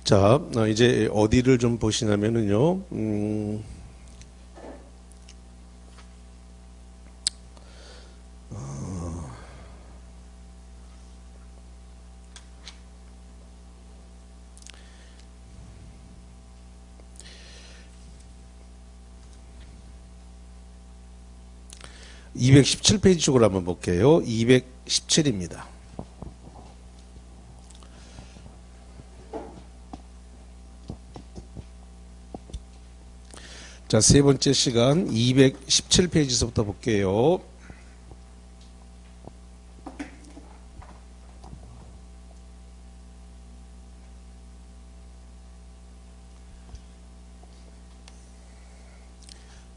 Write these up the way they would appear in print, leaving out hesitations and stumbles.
자, 이제 어디를 좀 보시냐면은요, 217페이지 쪽으로 한번 볼게요. 217입니다. 자, 세 번째 시간 217페이지서부터 볼게요.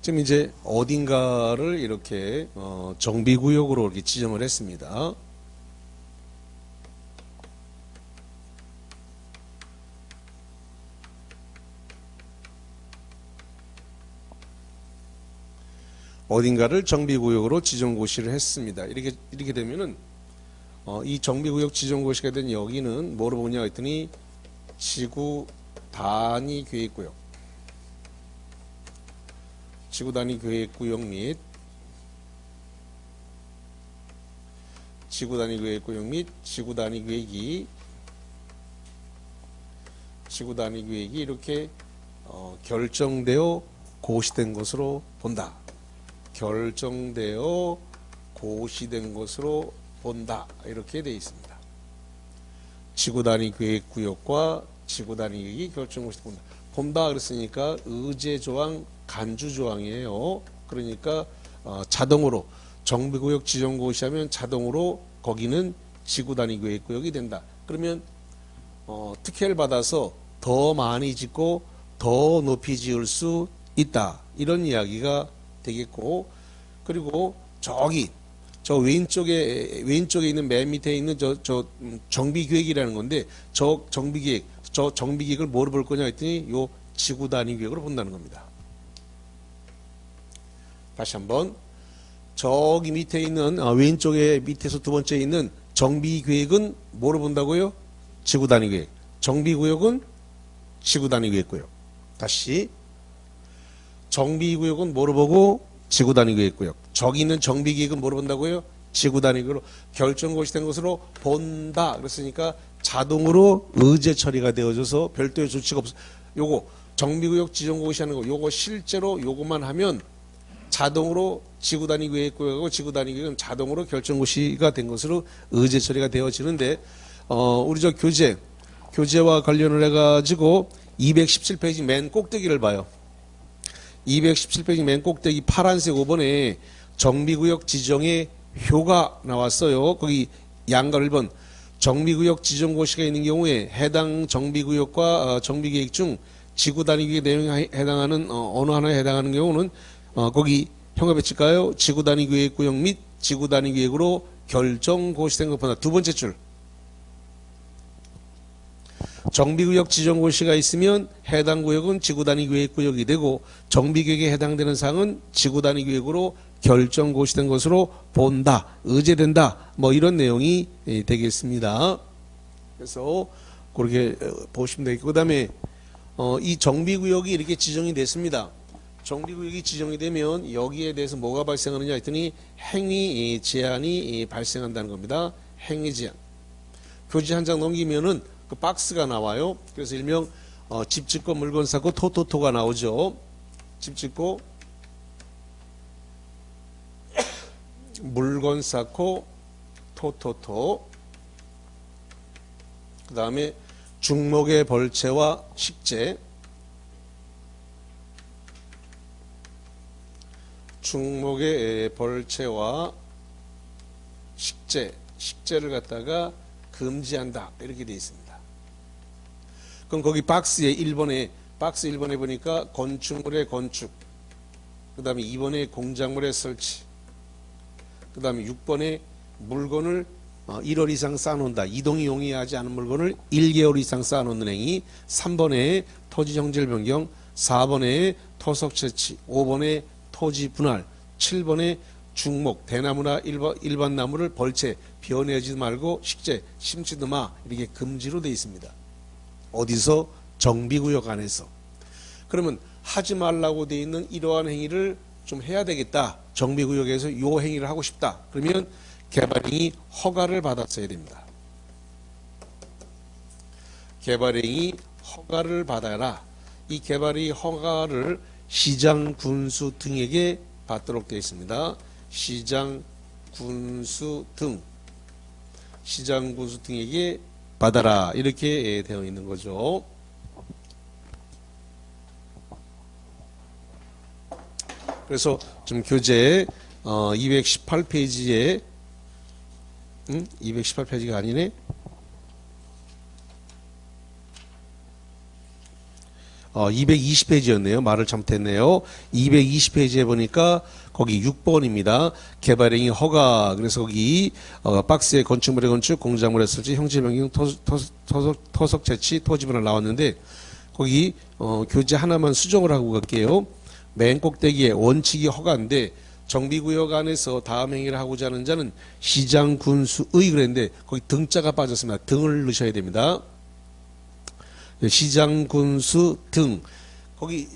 지금 이제 어딘가를 이렇게 정비구역으로 이렇게 지정을 했습니다. 어딘가를 정비구역으로 지정고시를 했습니다. 이렇게 되면은 이 정비구역 지정고시가 된 여기는 뭐로 보냐 했더니 지구 단위 계획구역, 지구 단위 계획구역 및 지구 단위 계획구역 및 지구 단위 계획이 이렇게 결정되어 고시된 것으로 본다. 결정되어 고시된 것으로 본다. 이렇게 되어 있습니다. 지구 단위 계획구역과 지구 단위 계획이 결정고시 본다. 본다 그랬으니까 의제조항, 간주조항이에요. 그러니까 자동으로 정비구역 지정고시하면 자동으로 거기는 지구 단위 계획구역이 된다. 그러면 특혜를 받아서 더 많이 짓고 더 높이 지을 수 있다. 이런 이야기가 되겠고, 그리고 저기 저 왼쪽에 있는 맨 밑에 있는 저 정비계획이라는 건데, 저 정비계획을 뭐로 볼 거냐 했더니 요 지구 단위 계획으로 본다는 겁니다. 다시 한번, 저기 밑에 있는 왼쪽에 밑에서 두 번째 있는 정비계획은 뭐로 본다고요? 지구 단위 계획. 정비구역은 지구 단위 계획구역. 다시, 정비구역은 뭐로 보고? 지구 단위 계획구역. 저기 있는 정비계획은 뭐로 본다고요? 지구 단위 계획으로 결정고시된 것으로 본다. 그랬으니까 자동으로 의제 처리가 되어져서 별도의 조치가 없어. 요거 정비구역 지정고시하는 거, 요거 실제로 요것만 하면 자동으로 지구 단위 계획구역하고 지구 단위 계획은 자동으로 결정고시가 된 것으로 의제 처리가 되어지는데, 우리 저 교재와 관련을 해가지고 217페이지 맨 꼭대기를 봐요. 217페이지 맨 꼭대기 파란색 5번에 정비구역 지정의 효가 나왔어요. 거기 양가 1번 정비구역 지정고시가 있는 경우에 해당 정비구역과 정비계획 중 지구 단위 계획 내용에 해당하는 어느 하나에 해당하는 경우는 거기 형합에 칠까요? 지구 단위 계획구역 및 지구 단위 계획으로 결정고시된 것보다 두 번째 줄. 정비구역 지정고시가 있으면 해당 구역은 지구 단위 계획구역이 되고, 정비계획에 해당되는 사항은 지구 단위 계획으로 결정고시된 것으로 본다, 의제된다, 뭐 이런 내용이 되겠습니다. 그래서 그렇게 보시면 되겠고, 그 다음에 이 정비구역이 이렇게 지정이 됐습니다. 정비구역이 지정이 되면 여기에 대해서 뭐가 발생하느냐 했더니 행위 제한이 발생한다는 겁니다. 행위 제한. 교재 한 장 넘기면은 그 박스가 나와요. 그래서 일명 집 짓고 물건 사고 토토토가 나오죠. 집 짓고 물건 쌓고 토토토. 그 다음에 중목의 벌채와 식재. 중목의 벌채와 식재를 갖다가 금지한다. 이렇게 되어 있습니다. 그럼 거기 박스에 1번에 보니까 건축물의 건축, 그 다음에 2번에 공작물의 설치, 그 다음에 6번에 물건을 1월 이상 쌓아놓는다. 이동이 용이하지 않은 물건을 1개월 이상 쌓아놓는 행위. 3번에 토지 형질 변경, 4번에 토속 채취, 5번에 토지 분할, 7번에 중목, 대나무나 일반 나무를 벌채, 베어내지 말고 식재, 심지도 마, 이렇게 금지로 되어 있습니다. 어디서? 정비구역 안에서. 그러면 하지 말라고 돼 있는 이러한 행위를 좀 해야 되겠다. 정비구역에서 이 행위를 하고 싶다. 그러면 개발행위 허가를 받았어야 됩니다. 개발행위 허가를 받아라. 이 개발행위 허가를 시장, 군수 등에게 받도록 되어 있습니다. 시장, 군수 등, 시장, 군수 등에게 받아라. 이렇게 되어 있는 거죠. 그래서 좀 교재 218페이지에 218페이지가 아니네. 220페이지였네요. 말을 잘못했네요. 220페이지에 보니까 거기 6번입니다. 개발행위 허가. 그래서 거기 박스에 건축물의 건축, 공작물의 설치, 형질 변경, 토석 채취, 토지분할 나왔는데 거기 교재 하나만 수정을 하고 갈게요. 맨 꼭대기에 원칙이 허가인데 정비구역 안에서 다음 행위를 하고자 하는 자는 시장, 군수의 그랬는데 거기 등자가 빠졌습니다. 등을 넣으셔야 됩니다. 시장, 군수 등. 거기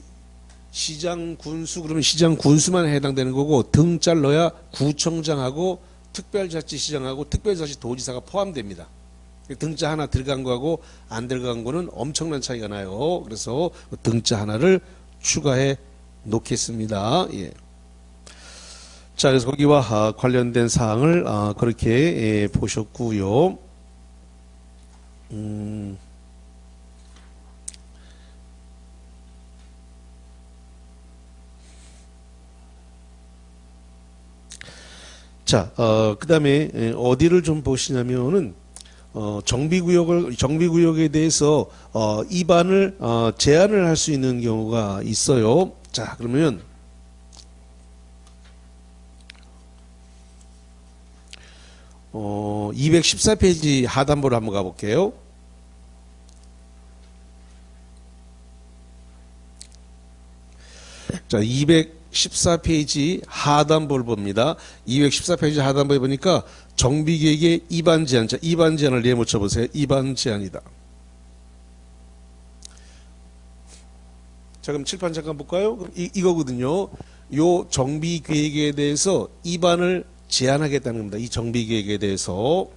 시장, 군수 그러면 시장, 군수만 해당되는 거고 등자를 넣어야 구청장하고 특별자치시장하고 특별자치도지사가 포함됩니다. 등자 하나 들어간 거하고 안 들어간 거는 엄청난 차이가 나요. 그래서 등자 하나를 추가해 놓겠습니다. 예. 자, 그래서 거기와 관련된 사항을 그렇게 보셨고요. 자, 그 다음에 어디를 좀 보시냐면은 정비구역에 대해서 입안을 제한을 할 수 있는 경우가 있어요. 자, 그러면 214페이지 하단부로 한번 가볼게요. 자, 214페이지 하단부를 봅니다. 214페이지 하단부에 보니까 정비계획의 입안 제한. 자, 입안 제한을 내묻혀 보세요. 입안 제한이다. 자, 그럼 칠판 잠깐 볼까요? 이거거든요. 요 정비계획에 대해서 입안을 제한하겠다는 겁니다. 이 정비계획에 대해서.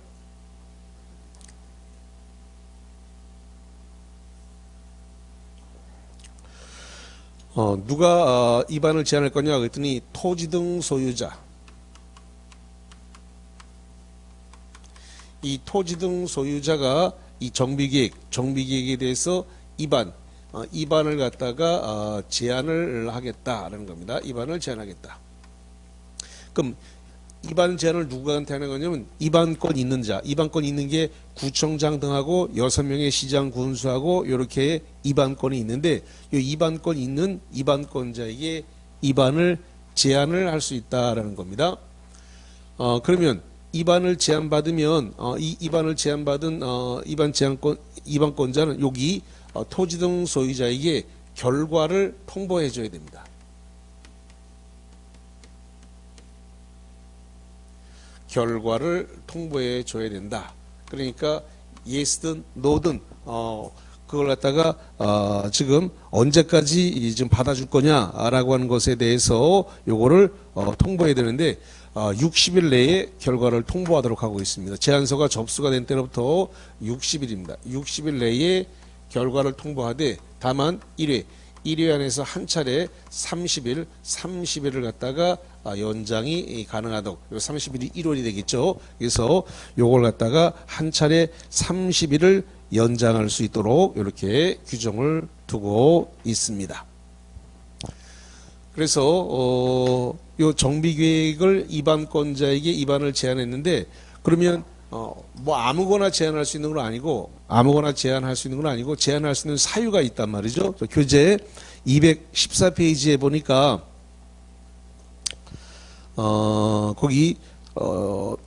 누가 입안을 제한할 거냐 그랬더니 토지 등 소유자. 이 토지 등 소유자가 이 정비계획에 대해서 입안을 갖다가 제한을 하겠다라는 겁니다. 입안을 제한하겠다. 그럼 입안 제한을 누구한테 하는 거냐면 입안권 있는 자, 입안권 있는 게 구청장 등하고 6명의 시장 군수하고 이렇게 입안권이 있는데 이 입안권 있는 입안권자에게 입안을 제한을 할 수 있다라는 겁니다. 그러면 입안을 제한받으면 이 입안을 제한받은 입안권자는 여기 토지 등 소유자에게 결과를 통보해 줘야 됩니다. 결과를 통보해 줘야 된다. 그러니까 예스든 노든 그걸 갖다가 지금 언제까지 지금 받아줄 거냐라고 하는 것에 대해서 요거를 통보해야 되는데 60일 내에 결과를 통보하도록 하고 있습니다. 제안서가 접수가 된 때로부터 60일입니다. 60일 내에 결과를 통보하되 다만 1회 안에서 한 차례 30일을 갖다가 연장이 가능하도록 30일이 1월이 되겠죠. 그래서 요걸 갖다가 한 차례 30일을 연장할 수 있도록 이렇게 규정을 두고 있습니다. 그래서 요 정비계획을 입안권자에게 입안을 제한했는데 그러면 뭐 아무거나 제한할 수 있는 건 아니고 제한할 수 있는 사유가 있단 말이죠. 교재 214페이지에 보니까 거기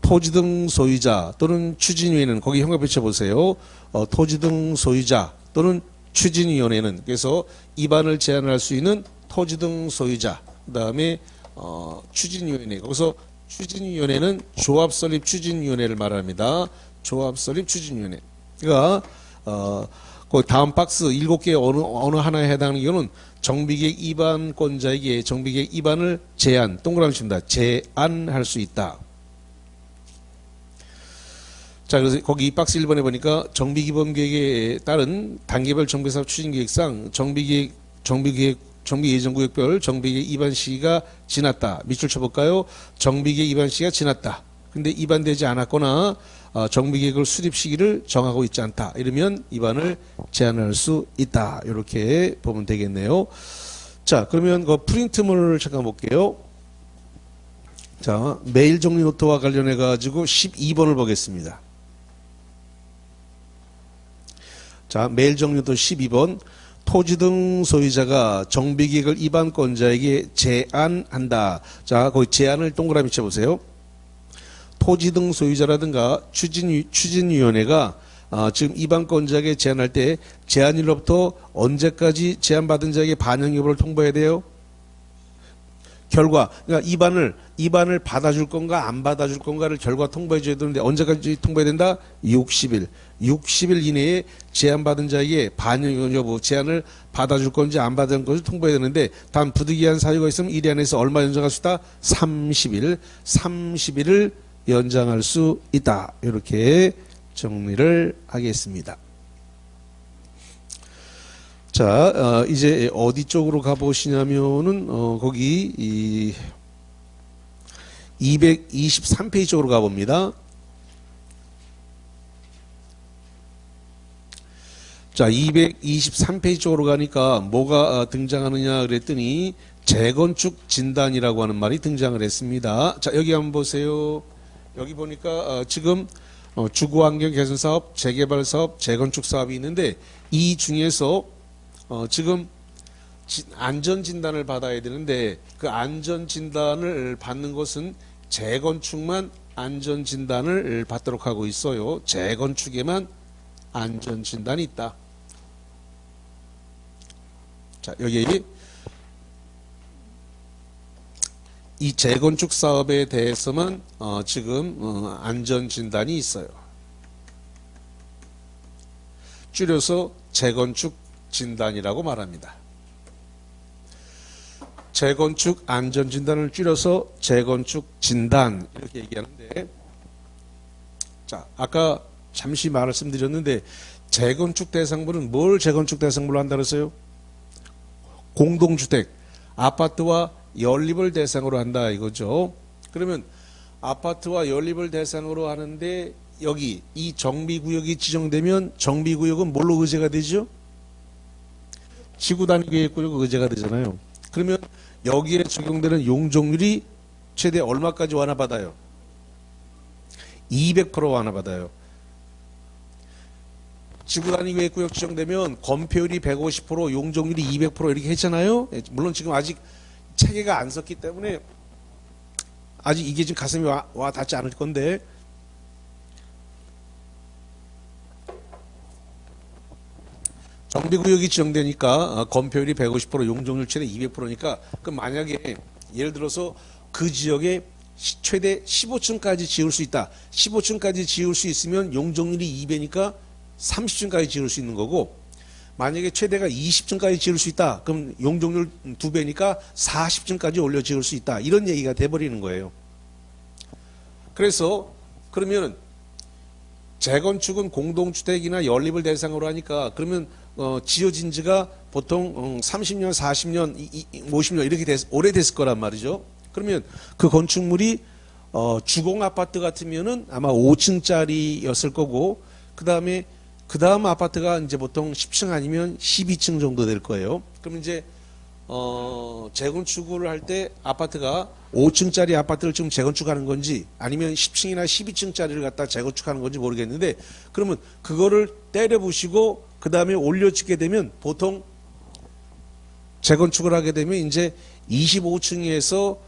토지 등 소유자 또는 추진위원회는 거기 형광 펼쳐 보세요. 토지 등 소유자 또는 추진위원회는 그래서 입안을 제한할 수 있는 토지 등 소유자 그다음에 추진위원회 거기서 추진위원회는 조합설립 추진위원회를 말합니다. 조합설립 추진위원회. 그러니까 그 다음 박스 7개 어느 하나에 해당하는 경우는 정비계획 위반권자에게 정비계획 위반을 제한, 동그라미 칩니다. 제한할 수 있다. 자, 그래서 거기 이 박스 1번에 보니까 정비기본계획에 따른 단계별 정비사업 추진계획상 정비예정구역별 정비계획 위반 시기가 지났다. 밑줄 쳐볼까요? 정비계획 위반 시기가 지났다. 근데 위반되지 않았거나 정비계획을 수립 시기를 정하고 있지 않다. 이러면 위반을 제한할 수 있다. 이렇게 보면 되겠네요. 자, 그러면 그 프린트물을 잠깐 볼게요. 자, 메일 정리 노트와 관련해 가지고 12번을 보겠습니다. 자, 메일 정리 노트 12번. 토지 등 소유자가 정비계획을 위반권자에게 제안한다. 자, 거기 제안을 동그라미 쳐보세요. 토지 등 소유자라든가 추진위원회가 지금 위반권자에게 제안할 때 제안일로부터 언제까지 제안받은 자에게 반영 여부를 통보해야 돼요? 결과, 그러니까 위반을 받아줄 건가 안 받아줄 건가를 결과 통보해 줘야 되는데 언제까지 통보해야 된다? 60일. 60일 이내에 제안받은 자에게 반영 여부, 제안을 받아줄 건지 안 받아줄 건지 통보해야 되는데 단 부득이한 사유가 있으면 이 일 안에서 얼마 연장할 수 있다? 30일. 30일을 연장할 수 있다. 이렇게 정리를 하겠습니다. 자, 이제 어디 쪽으로 가보시냐면은 거기 이 223페이지 쪽으로 가봅니다. 자, 223페이지 쪽으로 가니까 뭐가 등장하느냐 그랬더니 재건축 진단이라고 하는 말이 등장을 했습니다. 자, 여기 한번 보세요. 여기 보니까 지금 주거환경 개선 사업, 재개발 사업, 재건축 사업이 있는데 이 중에서 지금 안전 진단을 받아야 되는데 그 안전 진단을 받는 것은 재건축만 안전 진단을 받도록 하고 있어요. 재건축에만 안전 진단이 있다. 자, 여기 이 재건축 사업에 대해서만 지금 안전 진단이 있어요. 줄여서 재건축 진단이라고 말합니다. 재건축 안전 진단을 줄여서 재건축 진단 이렇게 얘기하는데, 자, 아까 잠시 말씀드렸는데 재건축 대상부는 뭘 재건축 대상부로 한다 그랬어요? 공동주택, 아파트와 연립을 대상으로 한다 이거죠. 그러면 아파트와 연립을 대상으로 하는데 여기 이 정비구역이 지정되면 정비구역은 뭘로 의제가 되죠? 지구단위계획구역 의제가 되잖아요. 그러면 여기에 적용되는 용적률이 최대 얼마까지 완화받아요? 200% 완화받아요. 지구단위계획구역 지정되면 건폐율이 150%, 용적률이 200% 이렇게 했잖아요. 물론 지금 아직 체계가 안 섰기 때문에 아직 이게 지금 가슴이 와 닿지 않을 건데, 정비구역이 지정되니까 건폐율이 150%, 용적률 최대 200%니까 그럼 만약에 예를 들어서 그 지역에 최대 15층까지 지을 수 있다. 15층까지 지을 수 있으면 용적률이 2배니까 30층까지 지을 수 있는 거고, 만약에 최대가 20층까지 지을 수 있다. 그럼 용적률 2배니까 40층까지 올려 지을 수 있다. 이런 얘기가 돼버리는 거예요. 그래서 그러면 재건축은 공동주택이나 연립을 대상으로 하니까 그러면 지어진 지가 보통 30년, 40년, 50년 이렇게 오래됐을 거란 말이죠. 그러면 그 건축물이 주공 아파트 같으면은 아마 5층짜리였을 거고, 그 다음 아파트가 이제 보통 10층 아니면 12층 정도 될 거예요. 그럼 이제 재건축을 할 때 아파트가 5층짜리 아파트를 지금 재건축하는 건지 아니면 10층이나 12층짜리를 갖다 재건축하는 건지 모르겠는데, 그러면 그거를 때려 부시고 그 다음에 올려짓게 되면 보통 재건축을 하게 되면 이제 25층에서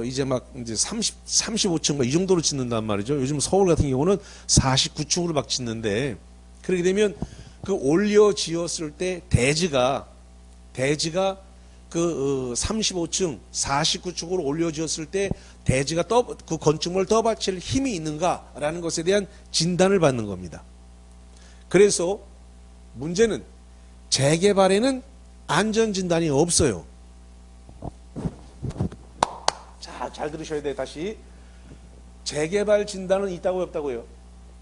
이제 막 이제 35층 막 이 정도로 짓는단 말이죠. 요즘 서울 같은 경우는 49층으로 막 짓는데, 그렇게 되면 그 올려 지었을 때 대지가 그 35층, 49층으로 올려 지었을 때 대지가 그 건축물을 떠받칠 힘이 있는가라는 것에 대한 진단을 받는 겁니다. 그래서 문제는 재개발에는 안전진단이 없어요. 자, 잘 들으셔야 돼요. 다시. 재개발 진단은 있다고요, 없다고요?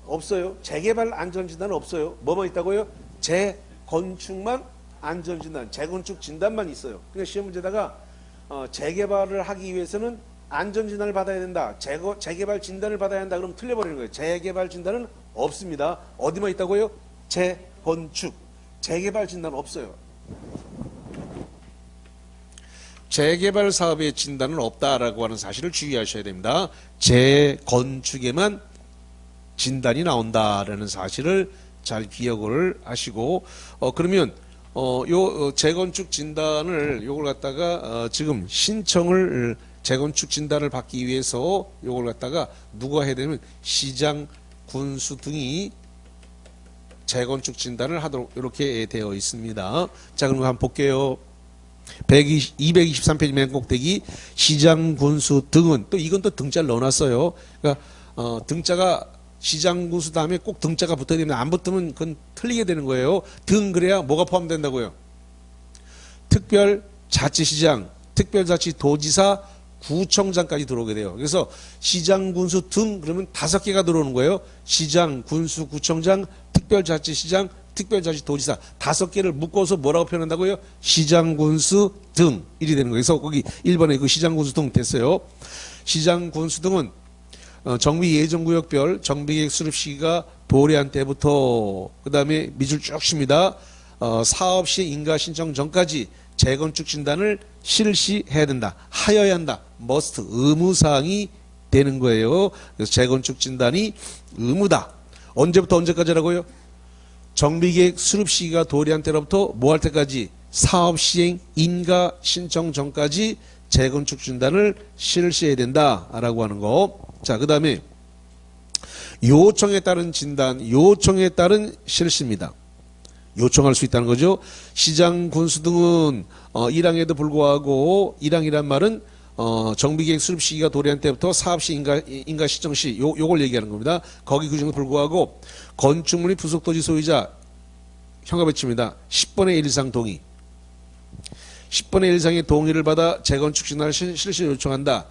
없어요. 재개발 안전진단은 없어요. 뭐만 있다고요? 재건축만 안전진단, 재건축 진단만 있어요. 그러니까 시험 문제다가 재개발을 하기 위해서는 안전진단을 받아야 된다. 재개발 진단을 받아야 한다. 그러면 틀려버리는 거예요. 재개발 진단은 없습니다. 어디만 있다고요? 재건축. 재개발 진단 없어요. 재개발 사업의 진단은 없다라고 하는 사실을 주의하셔야 됩니다. 재건축에만 진단이 나온다라는 사실을 잘 기억을 하시고, 그러면 재건축 진단을 요걸 갖다가 지금 신청을 재건축 진단을 받기 위해서 요걸 갖다가 누가 해야 되냐면 시장, 군수 등이 재건축 진단을 하도록 이렇게 되어 있습니다. 자, 그럼 한번 볼게요. 223페이지 맨 꼭대기 시장, 군수 등은 또 이건 또 등자를 넣어놨어요. 그러니까 등자가 시장, 군수 다음에 꼭 등자가 붙어야 됩니다. 안 붙으면 그건 틀리게 되는 거예요. 등 그래야 뭐가 포함된다고요? 특별자치시장, 특별자치도지사, 구청장까지 들어오게 돼요. 그래서 시장, 군수 등 그러면 5개가 들어오는 거예요. 시장, 군수, 구청장, 특별자치시장, 특별자치도지사 5개를 묶어서 뭐라고 표현한다고요? 시장, 군수 등 일이 되는 거예요. 그래서 거기 1번에 그 시장, 군수 등 됐어요. 시장, 군수 등은 정비 예정구역별 정비계획 수립 시기가 도래한 때부터 그 다음에 밑줄 쭉 쉽니다. 사업시 인가 신청 전까지 재건축 진단을 실시해야 된다. 하여야 한다. must 의무사항이 되는 거예요. 그래서 재건축 진단이 의무다. 언제부터 언제까지라고요? 정비계획 수립 시기가 도래한 때로부터 뭐 할 때까지? 사업 시행 인가 신청 전까지 재건축 진단을 실시해야 된다라고 하는 거. 자, 그 다음에 요청에 따른 진단, 요청에 따른 실시입니다. 요청할 수 있다는 거죠. 시장, 군수 등은 1항에도 불구하고 1항이란 말은 정비계획 수립 시기가 도래한 때부터 사업시 인가 신청 시 요걸 얘기하는 겁니다. 거기 규정에 불구하고 건축물이 부속토지 소유자 형과 배치입니다. 10분의 1 이상 동의. 10분의 1 이상의 동의를 받아 재건축 진단을 실시 요청한다.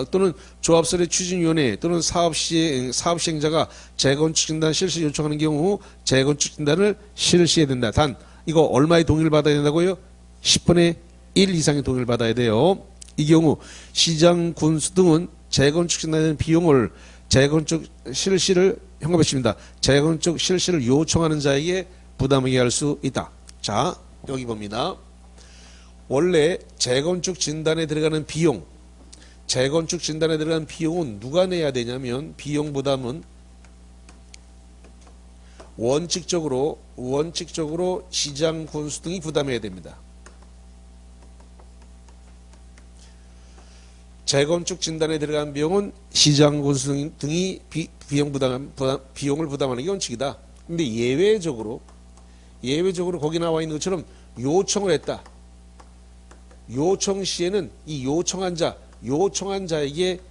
또는 조합설의 추진위원회 또는 사업시행자가 재건축 진단 실시 요청하는 경우 재건축 진단을 실시해야 된다. 단 이거 얼마의 동의를 받아야 된다고요? 10분의 1 이상의 동의를 받아야 돼요. 이 경우 시장, 군수 등은 재건축 진단에 대한 비용을 재건축 실시를 현금배치입니다. 재건축 실시를 요청하는 자에게 부담하게 할 수 있다. 자, 여기 봅니다. 원래 재건축 진단에 들어가는 비용, 재건축 진단에 들어가는 비용은 누가 내야 되냐면 비용 부담은 원칙적으로 시장, 군수 등이 부담해야 됩니다. 재건축 진단에 들어간 비용은 시장, 군수 등이 비용을 부담하는 게 원칙이다. 근데 예외적으로 거기 나와 있는 것처럼 요청을 했다. 요청 시에는 이 요청한 자에게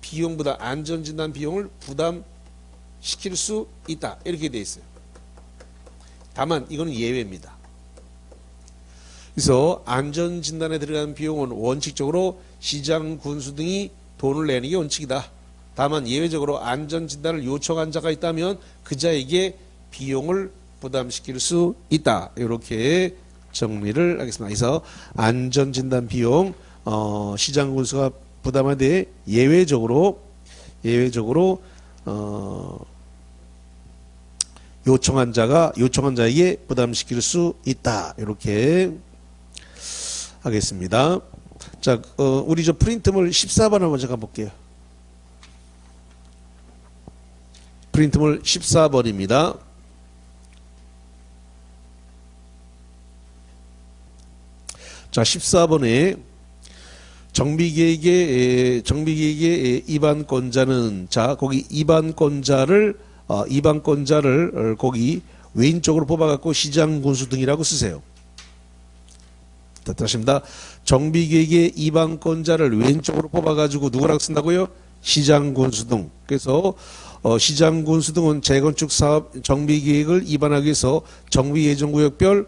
비용 부담, 안전진단 비용을 부담시킬 수 있다. 이렇게 돼 있어요. 다만 이거는 예외입니다. 그래서 안전진단에 들어가는 비용은 원칙적으로 시장, 군수 등이 돈을 내는 게 원칙이다. 다만 예외적으로 안전진단을 요청한 자가 있다면 그 자에게 비용을 부담시킬 수 있다. 이렇게 정리를 하겠습니다. 그래서 안전진단 비용 시장, 군수가 부담하되 예외적으로 요청한 자에게 부담시킬 수 있다. 이렇게 하겠습니다. 자, 우리 저 프린트물 14번을 먼저 가볼게요. 프린트물 14번입니다. 자, 14번에 정비계획의 입안권자는, 자, 거기 입안권자를 거기 왼쪽으로 뽑아갖고 시장, 군수 등이라고 쓰세요. 다시입니다. 정비계획의 입안권자를 왼쪽으로 뽑아가지고 누구라고 쓴다고요? 시장 군수 등. 그래서 시장 군수 등은 재건축 사업 정비 계획을 입안하기 위해서 정비 예정 구역별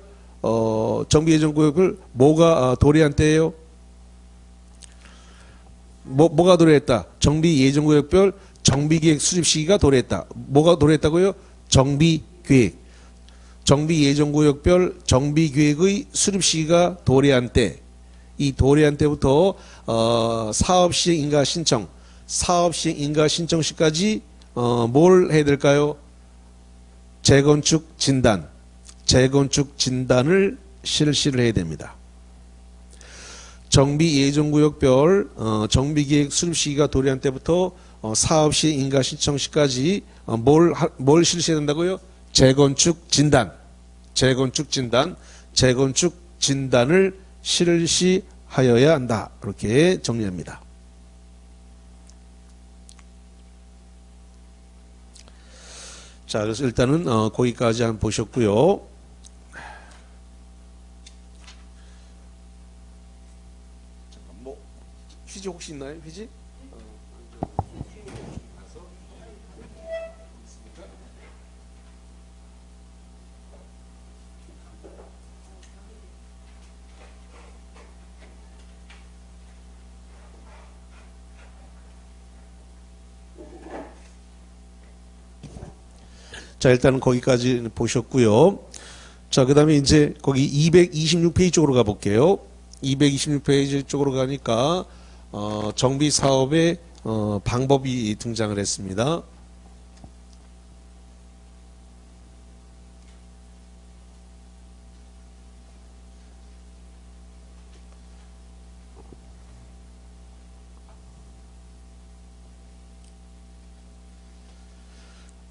정비 예정 구역을 뭐가 도래한 때예요? 뭐가 도래했다? 정비 예정 구역별 정비 계획 수립 시기가 도래했다. 뭐가 도래했다고요? 정비 계획. 정비 예정 구역별 정비 계획의 수립 시기가 도래한 때. 이 도래한 때부터 사업 시행 인가 신청, 사업 시행 인가 신청 시까지 뭘 해야 될까요? 재건축 진단, 재건축 진단을 실시를 해야 됩니다. 정비 예정구역별 정비계획 수립 시기가 도래한 때부터 사업 시행 인가 신청 시까지 뭘 실시해야 된다고요? 재건축 진단, 재건축 진단, 재건축 진단을 실시하여야 한다. 이렇게 정리합니다. 자, 그래서 일단은 거기까지 한번 보셨고요. 잠깐 뭐 퀴즈 혹시 있나요? 퀴즈? 자, 일단은 거기까지 보셨고요. 자, 그 다음에 이제 거기 226페이지 쪽으로 가볼게요. 226페이지 쪽으로 가니까 정비 사업의 방법이 등장을 했습니다.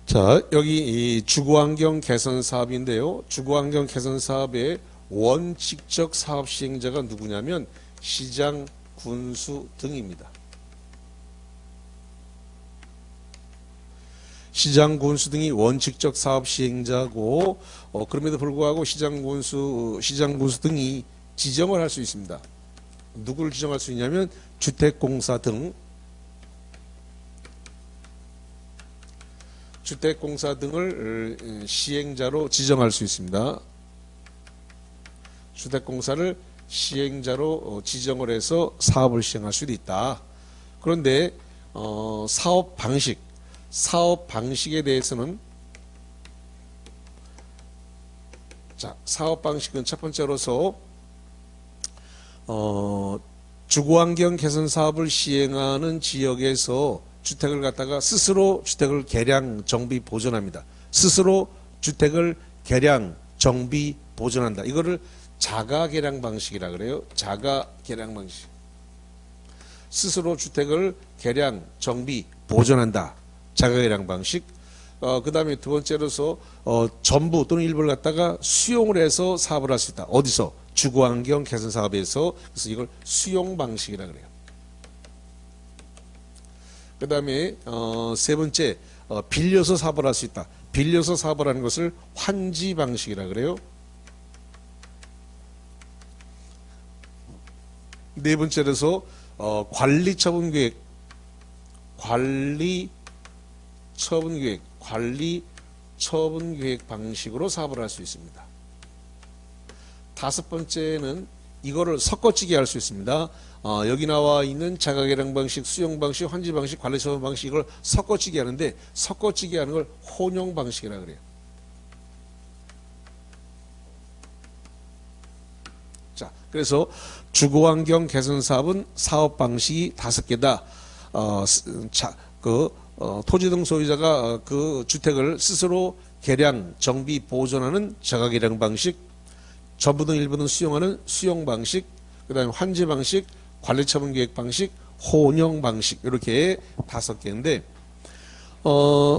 자, 여기 이 주거환경 개선 사업인데요. 주거환경 개선 사업의 원칙적 사업 시행자가 누구냐면 시장, 군수 등입니다. 시장, 군수 등이 원칙적 사업 시행자고 그럼에도 불구하고 시장, 군수 등이 지정을 할 수 있습니다. 누구를 지정할 수 있냐면 주택공사 등 주택공사 등을 시행자로 지정할 수 있습니다. 주택공사를 시행자로 지정을 해서 사업을 시행할 수도 있다. 그런데 사업 방식에 대해서는 자, 사업 방식은 첫 번째로서 주거환경 개선 사업을 시행하는 지역에서 주택을 갖다가 스스로 주택을 개량, 정비, 보존합니다. 스스로 주택을 개량, 정비, 보존한다. 이거를 자가 개량 방식이라 그래요. 자가 개량 방식. 스스로 주택을 개량, 정비, 보존한다. 자가 개량 방식. 그 다음에 두 번째로서 전부 또는 일부를 갖다가 수용을 해서 사업을 할 수 있다. 어디서? 주거환경 개선 사업에서. 그래서 이걸 수용 방식이라 그래요. 그 다음에 세 번째 빌려서 사업을 할 수 있다. 빌려서 사업을 하는 것을 환지 방식이라 그래요. 네 번째로서 관리 처분 계획 방식으로 사업을 할 수 있습니다. 다섯 번째는 이거를 섞어지게 할 수 있습니다. 여기 나와 있는 자가개량 방식, 수용 방식, 환지 방식, 관리 처분 방식 이걸 섞어지게 하는데 섞어지게 하는 걸 혼용 방식이라 그래요. 자, 그래서 주거환경 개선 사업은 사업 방식이 5개다. 토지 등 소유자가 그 주택을 스스로 개량, 정비, 보존하는 자가개량 방식, 전부 등 일부 등 수용하는 수용 방식, 그 다음에 환지 방식, 관리처분 계획 방식, 혼용 방식 이렇게 5개인데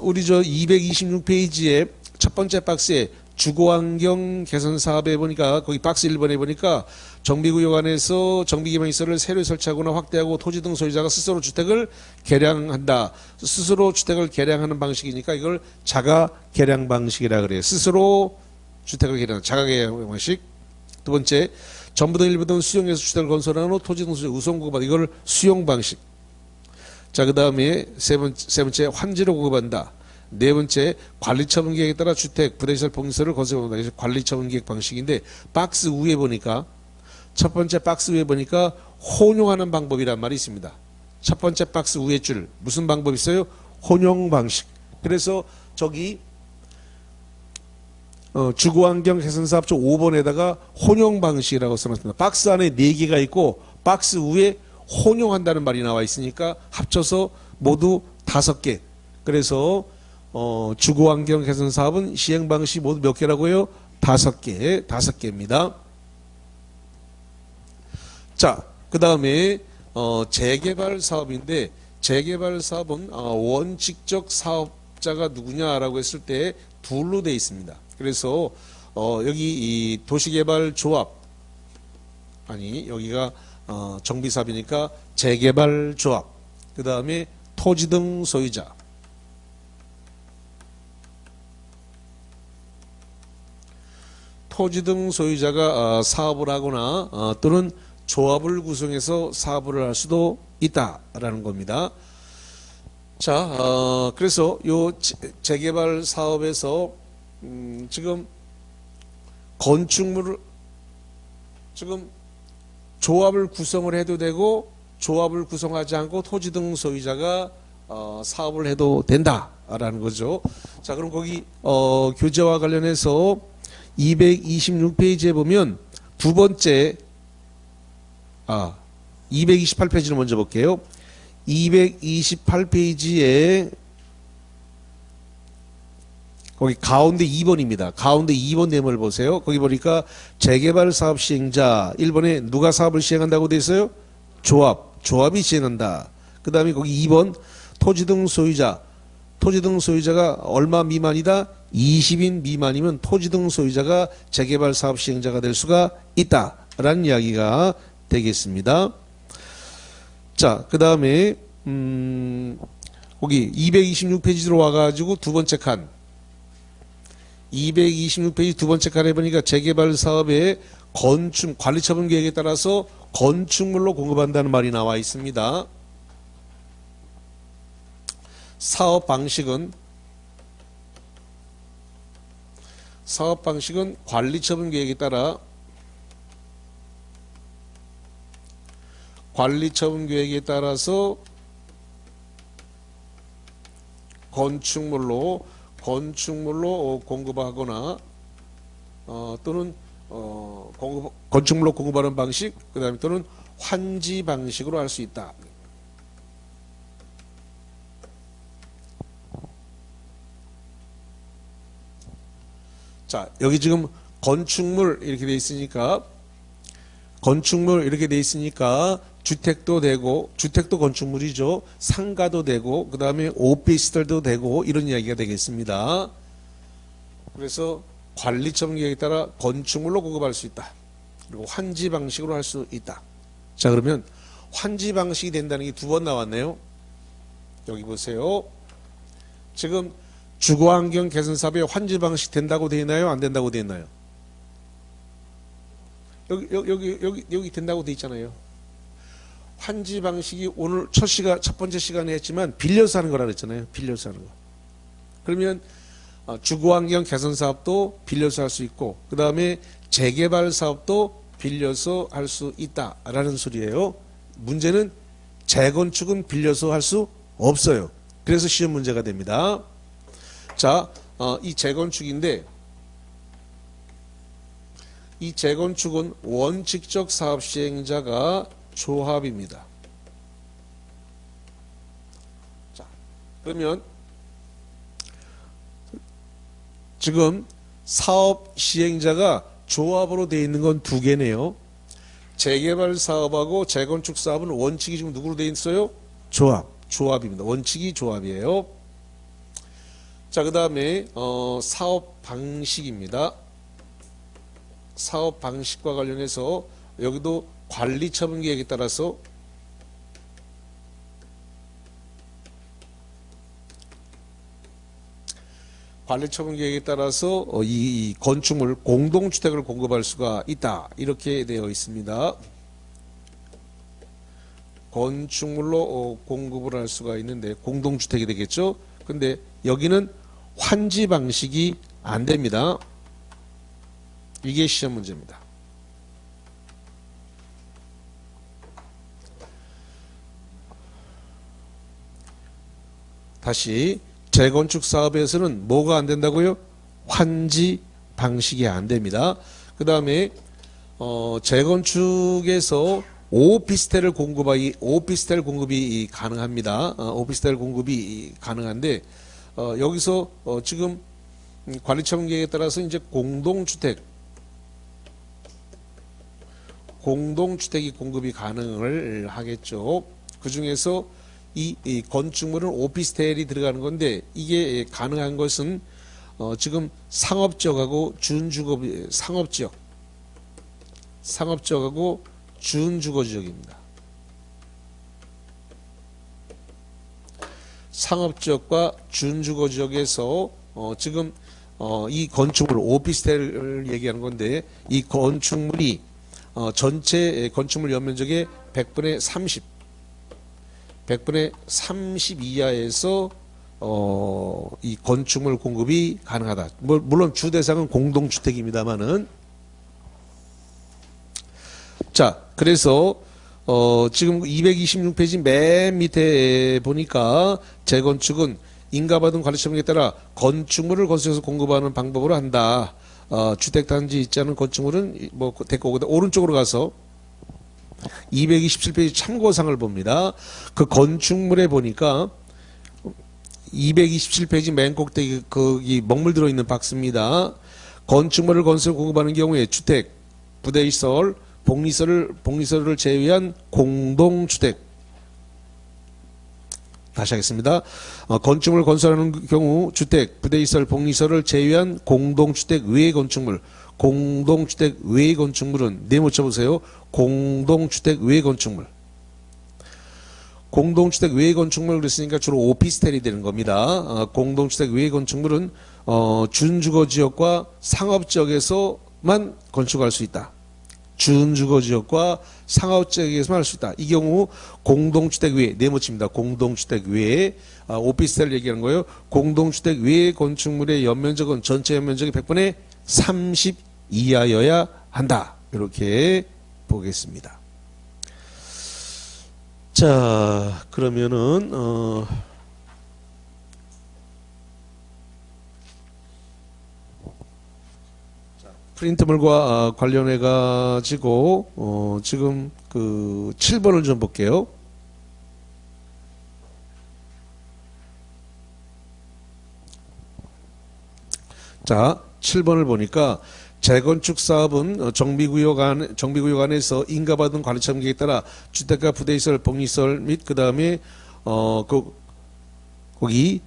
우리 저 226페이지에 첫 번째 박스에 주거환경 개선 사업에 보니까 거기 박스 1번에 보니까 정비구역 안에서 정비기반시설을 새로 설치하거나 확대하고 토지 등 소유자가 스스로 주택을 개량한다. 스스로 주택을 개량하는 방식이니까 이걸 자가 개량 방식이라 그래요. 스스로 주택을 개량하는 자가 개량 방식. 두 번째, 전부 등 일부 등 수용해서 주택을 건설하는 후 토지 등 소유자 우선 구급받아 이걸 수용 방식. 자, 그 다음에 세 번째 환지로 공급한다. 네 번째 관리처분 계획에 따라 주택, 부대시설 봉쇄를 건설한다. 그래서 관리처분 계획 방식인데 박스 위에 보니까 첫 번째 박스 위에 보니까 혼용하는 방법이란 말이 있습니다. 첫 번째 박스 위에 줄 무슨 방법이 있어요? 혼용 방식. 그래서 저기 주거환경 개선사업 쪽 5번에다가 혼용 방식이라고 써놨습니다. 박스 안에 4개가 있고 박스 위에 혼용한다는 말이 나와 있으니까 합쳐서 모두 5개. 그래서 주거환경 개선사업은 시행방식이 모두 몇 개라고요? 5개, 5개입니다. 자, 그 다음에 재개발 사업인데 재개발 사업은 원칙적 사업자가 누구냐라고 했을 때 둘로 돼 있습니다. 그래서 여기 이 도시개발조합 아니 여기가 정비사업이니까 재개발조합 그 다음에 토지 등 소유자 토지 등 소유자가 사업을 하거나 또는 조합을 구성해서 사업을 할 수도 있다라는 겁니다. 자, 그래서 요 재개발 사업에서 지금 건축물을 지금 조합을 구성을 해도 되고 조합을 구성하지 않고 토지 등 소유자가 사업을 해도 된다라는 거죠. 자, 그럼 거기 교재와 관련해서 226페이지에 보면 두 번째 228페이지를 먼저 볼게요. 228페이지에 거기 가운데 2번입니다. 가운데 2번 내용을 보세요. 거기 보니까 재개발 사업 시행자 1번에 누가 사업을 시행한다고 돼 있어요? 조합이 시행한다. 그 다음에 거기 2번 토지 등 소유자 토지 등 소유자가 얼마 미만이다? 20인 미만이면 토지 등 소유자가 재개발 사업 시행자가 될 수가 있다라는 이야기가 되겠습니다. 자, 그 다음에 거기 226페이지로 와가지고 두 번째 칸 226페이지 두 번째 칸에 보니까 재개발 사업의 건축 관리처분 계획에 따라서 건축물로 공급한다는 말이 나와 있습니다. 사업 방식은 관리처분 계획에 따라 관리처분 계획에 따라서 건축물로 공급하거나 또는 건축물로 공급하는 방식 그 다음에 또는 환지 방식으로 할 수 있다. 자, 여기 지금 건축물 이렇게 돼 있으니까 주택도 되고 주택도 건축물이죠. 상가도 되고 그 다음에 오피스텔도 되고 이런 이야기가 되겠습니다. 그래서 관리처분 계획에 따라 건축물로 공급할 수 있다. 그리고 환지 방식으로 할 수 있다. 자, 그러면 환지 방식이 된다는 게 두 번 나왔네요. 여기 보세요. 지금 주거환경 개선 사업에 환지 방식 된다고 되어 있나요? 안 된다고 되어 있나요? 여기 된다고 되어 있잖아요. 환지 방식이 오늘 첫 번째 시간에 했지만 빌려서 하는 거라 그랬잖아요. 빌려서 하는 거. 그러면 주거환경 개선 사업도 빌려서 할 수 있고 그 다음에 재개발 사업도 빌려서 할 수 있다라는 소리예요. 문제는 재건축은 빌려서 할 수 없어요. 그래서 시험 문제가 됩니다. 자, 이 재건축인데 이 재건축은 원칙적 사업 시행자가 조합입니다. 자, 그러면 지금 사업 시행자가 조합으로 되어 있는 건 두 개네요. 재개발 사업하고 재건축 사업은 원칙이 지금 누구로 되어 있어요? 조합입니다. 원칙이 조합이에요. 자, 그 다음에 사업 방식입니다. 사업 방식과 관련해서 여기도 관리처분 계획에 따라서 이 건축물 공동주택을 공급할 수가 있다. 이렇게 되어 있습니다. 건축물로 공급을 할 수가 있는데 공동주택이 되겠죠. 근데 여기는 환지 방식이 안 됩니다. 이게 시험 문제입니다. 다시 재건축 사업에서는 뭐가 안 된다고요? 환지 방식이 안 됩니다. 그 다음에 재건축에서 오피스텔 공급이 가능합니다. 오피스텔 공급이 가능한데 여기서 지금 관리처분 계획에 따라서 이제 공동주택이 공급이 가능을 하겠죠. 그 중에서 이 건축물은 오피스텔이 들어가는 건데 이게 가능한 것은 지금 상업지역하고 상업지역하고 준주거지역입니다. 상업지역과 준주거지역에서 지금 이 건축물 오피스텔을 얘기하는 건데 이 건축물이 전체 건축물 연면적의 100분의 30 이하에서 이 건축물 공급이 가능하다. 물론 주 대상은 공동주택입니다만은 자 그래서 지금 226페이지 맨 밑에 보니까 재건축은 인가받은 관리처분에 따라 건축물을 건설해서 공급하는 방법으로 한다. 주택단지 있지 않은 건축물은 뭐 됐고 오른쪽으로 가서 227페이지 참고사항을 봅니다. 그 건축물에 보니까 227페이지 맨 꼭대기 거기 먹물 들어있는 박스입니다. 건축물을 건설 공급하는 경우에 주택, 부대시설, 복리설을 제외한 공동주택. 다시 하겠습니다. 건축물을 건설하는 경우 주택, 부대시설, 복리설을 제외한 공동주택 외의 건축물은 네모 쳐보세요. 공동주택 외의 건축물 그랬으니까 주로 오피스텔이 되는 겁니다. 공동주택 외의 건축물은 준주거지역과 상업지역에서만 건축할 수 있다. 준주거지역과 상업지역에서만 할 수 있다. 이 경우 공동주택 외 네모칩니다. 공동주택 외에 오피스텔 얘기하는 거예요. 공동주택 외의 건축물의 연면적은 전체 연면적의 100분의 30 이하여야 한다. 이렇게 보겠습니다. 자 그러면은 프린트물과 관련해 가지고 지금 그 7번을 좀 볼게요. 자 7번을 보니까 재건축 사업은 정비구역 안에서 인가받은 관리처분 계획에 따라 주택가 부대시설, 복리시설 및 그 다음에 거기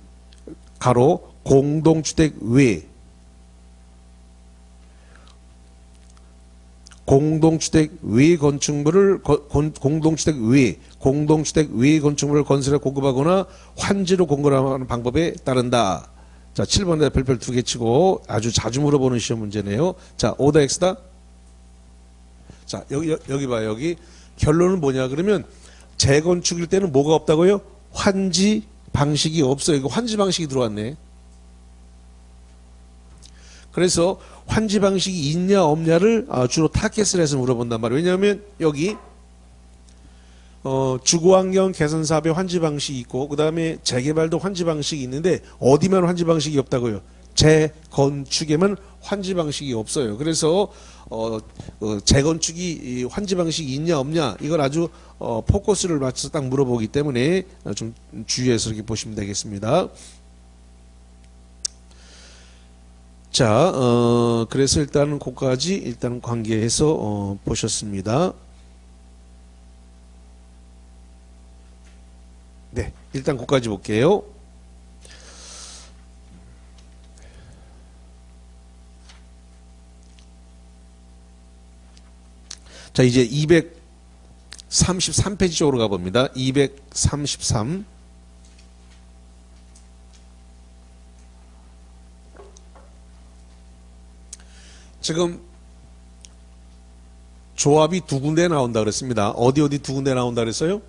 가로 공동주택 외 건축물을 공동주택 외 건축물을 건설해 공급하거나 환지로 공급하는 방법에 따른다. 자, 7번에 별별 2개 치고 아주 자주 물어보는 시험 문제네요. 자, 오다 X다. 자, 여기 봐요. 여기 결론은 뭐냐 그러면 재건축일 때는 뭐가 없다고요? 환지 방식이 없어요. 이거 환지 방식이 들어왔네. 그래서 환지 방식이 있냐 없냐를 주로 타겟을 해서 물어본단 말이에요. 왜냐하면 여기 주거환경 개선 사업의 환지 방식이 있고 그 다음에 재개발도 환지 방식이 있는데 어디만 환지 방식이 없다고요? 재건축에만 환지 방식이 없어요. 그래서 재건축이 환지 방식이 있냐 없냐 이걸 아주 포커스를 맞춰서 딱 물어보기 때문에 좀 주의해서 이렇게 보시면 되겠습니다. 자, 그래서 일단은 그까지 일단 관계해서 보셨습니다. 네, 일단 그까지 볼게요. 자, 이제 233페이지 쪽으로 가봅니다. 233. 지금 조합이 두 군데 나온다 그랬습니다. 어디 두 군데 나온다 그랬어요?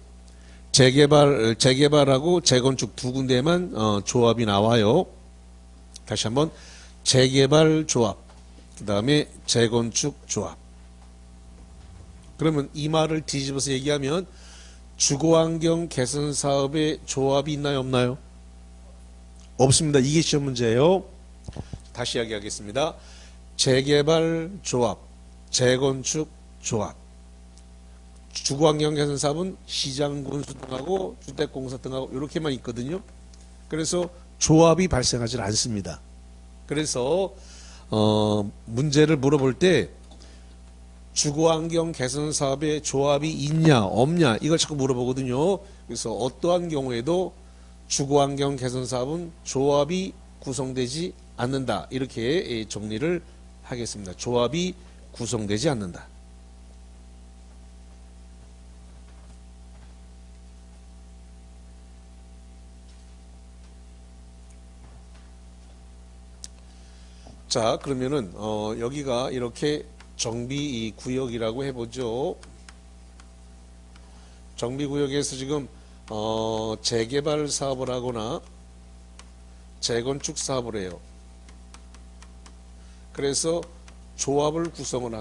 재개발하고 재건축 두 군데만 조합이 나와요. 다시 한번 재개발 조합, 그 다음에 재건축 조합. 그러면 이 말을 뒤집어서 얘기하면 주거환경 개선 사업에 조합이 있나요, 없나요? 없습니다. 이게 시험 문제예요. 다시 이야기하겠습니다. 재개발 조합, 재건축 조합. 주거환경 개선 사업은 시장 군수 등하고 주택공사 등하고 이렇게만 있거든요. 그래서 조합이 발생하지 않습니다. 그래서 문제를 물어볼 때 주거환경 개선 사업에 조합이 있냐 없냐 이걸 자꾸 물어보거든요. 그래서 어떠한 경우에도 주거환경 개선 사업은 조합이 구성되지 않는다. 이렇게 정리를 하겠습니다. 조합이 구성되지 않는다. 자, 그러면은 여기가 이렇게 정비 구역이라고 해보죠. 정비 구역에서 지금 재개발 사업을 하거나 재건축 사업을 해요. 그래서 조합을 구성을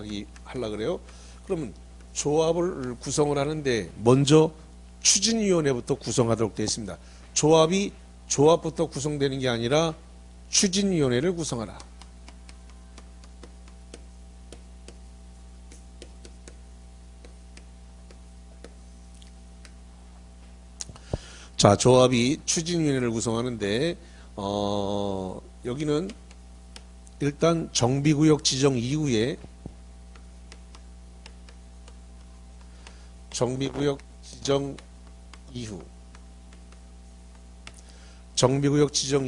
하려 그래요. 그러면 조합을 구성을 하는데 먼저 추진위원회부터 구성하도록 되어 있습니다. 조합부터 구성되는 게 아니라 추진위원회를 구성하라. 자, 조합이 추진위원회를 구성하는데 여기는 일단 정비구역 지정 이후에 정비구역 지정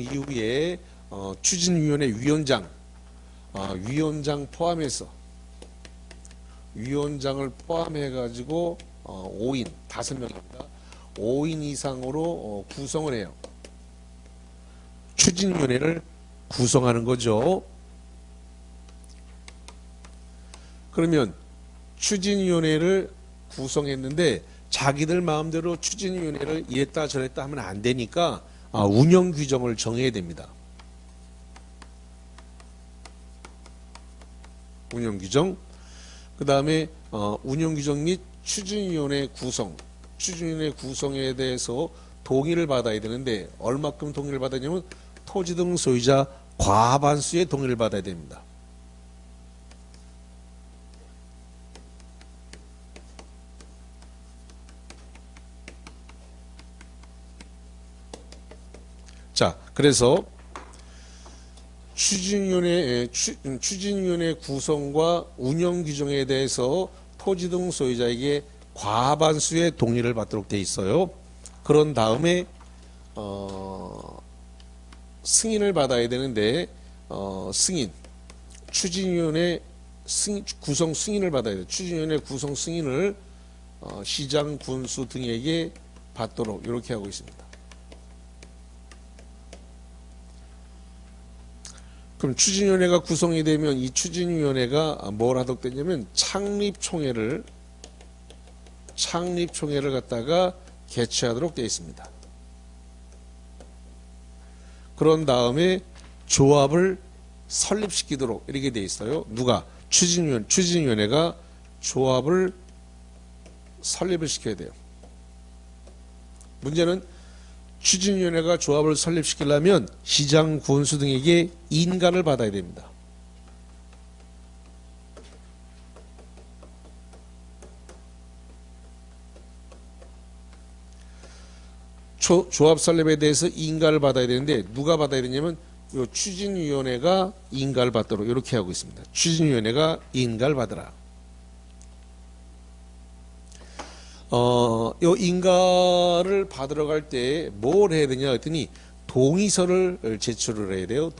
이후에 추진위원회 위원장 포함해서 위원장을 포함해 가지고 5인 5명입니다. 5인 이상으로 구성을 해요. 추진위원회를 구성하는 거죠. 그러면 추진위원회를 구성했는데 자기들 마음대로 추진위원회를 이랬다 저랬다 하면 안 되니까 운영규정을 정해야 됩니다. 운영규정. 그 다음에 운영규정 및 추진위원회 구성에 대해서 동의를 받아야 되는데 얼마큼 동의를 받았냐면 토지 등 소유자 과반수의 동의를 받아야 됩니다. 자, 그래서 추진위원회 구성과 운영 규정에 대해서 토지 등 소유자에게 과반수의 동의를 받도록 되어 있어요. 그런 다음에 승인을 받아야 되는데 추진위원회 구성 승인을 받아야 돼요. 추진위원회 구성 승인을 시장 군수 등에게 받도록 이렇게 하고 있습니다. 그럼 추진위원회가 구성이 되면 이 추진위원회가 뭘 하도록 되냐면 창립총회를 갖다가 개최하도록 되어 있습니다. 그런 다음에 조합을 설립시키도록 이렇게 되어 있어요. 누가? 추진위원회가 조합을 설립을 시켜야 돼요. 문제는 추진위원회가 조합을 설립시키려면 시장 군수 등에게 인가를 받아야 됩니다. 조합 설립에 대해서 인가를 받아야 되는데 누가 받아야 되냐면 요 추진위원회가 인가를 받도록 이렇게 하고 있습니다. 추진위원회가 인가를 받으라. 요 인가를 받으러 갈 때 뭘 해야 되냐 했더니 동의서를 제출을 해야 돼요.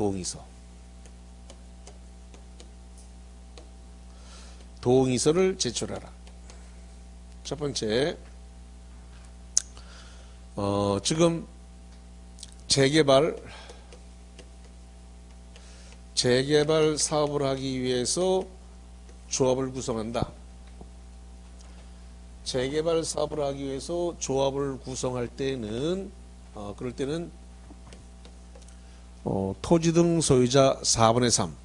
동의서를 제출하라. 첫 번째, 지금 재개발 사업을 하기 위해서 조합을 구성한다. 재개발 사업을 하기 위해서 조합을 구성할 때는 그럴 때는 토지 등 소유자 4분의 3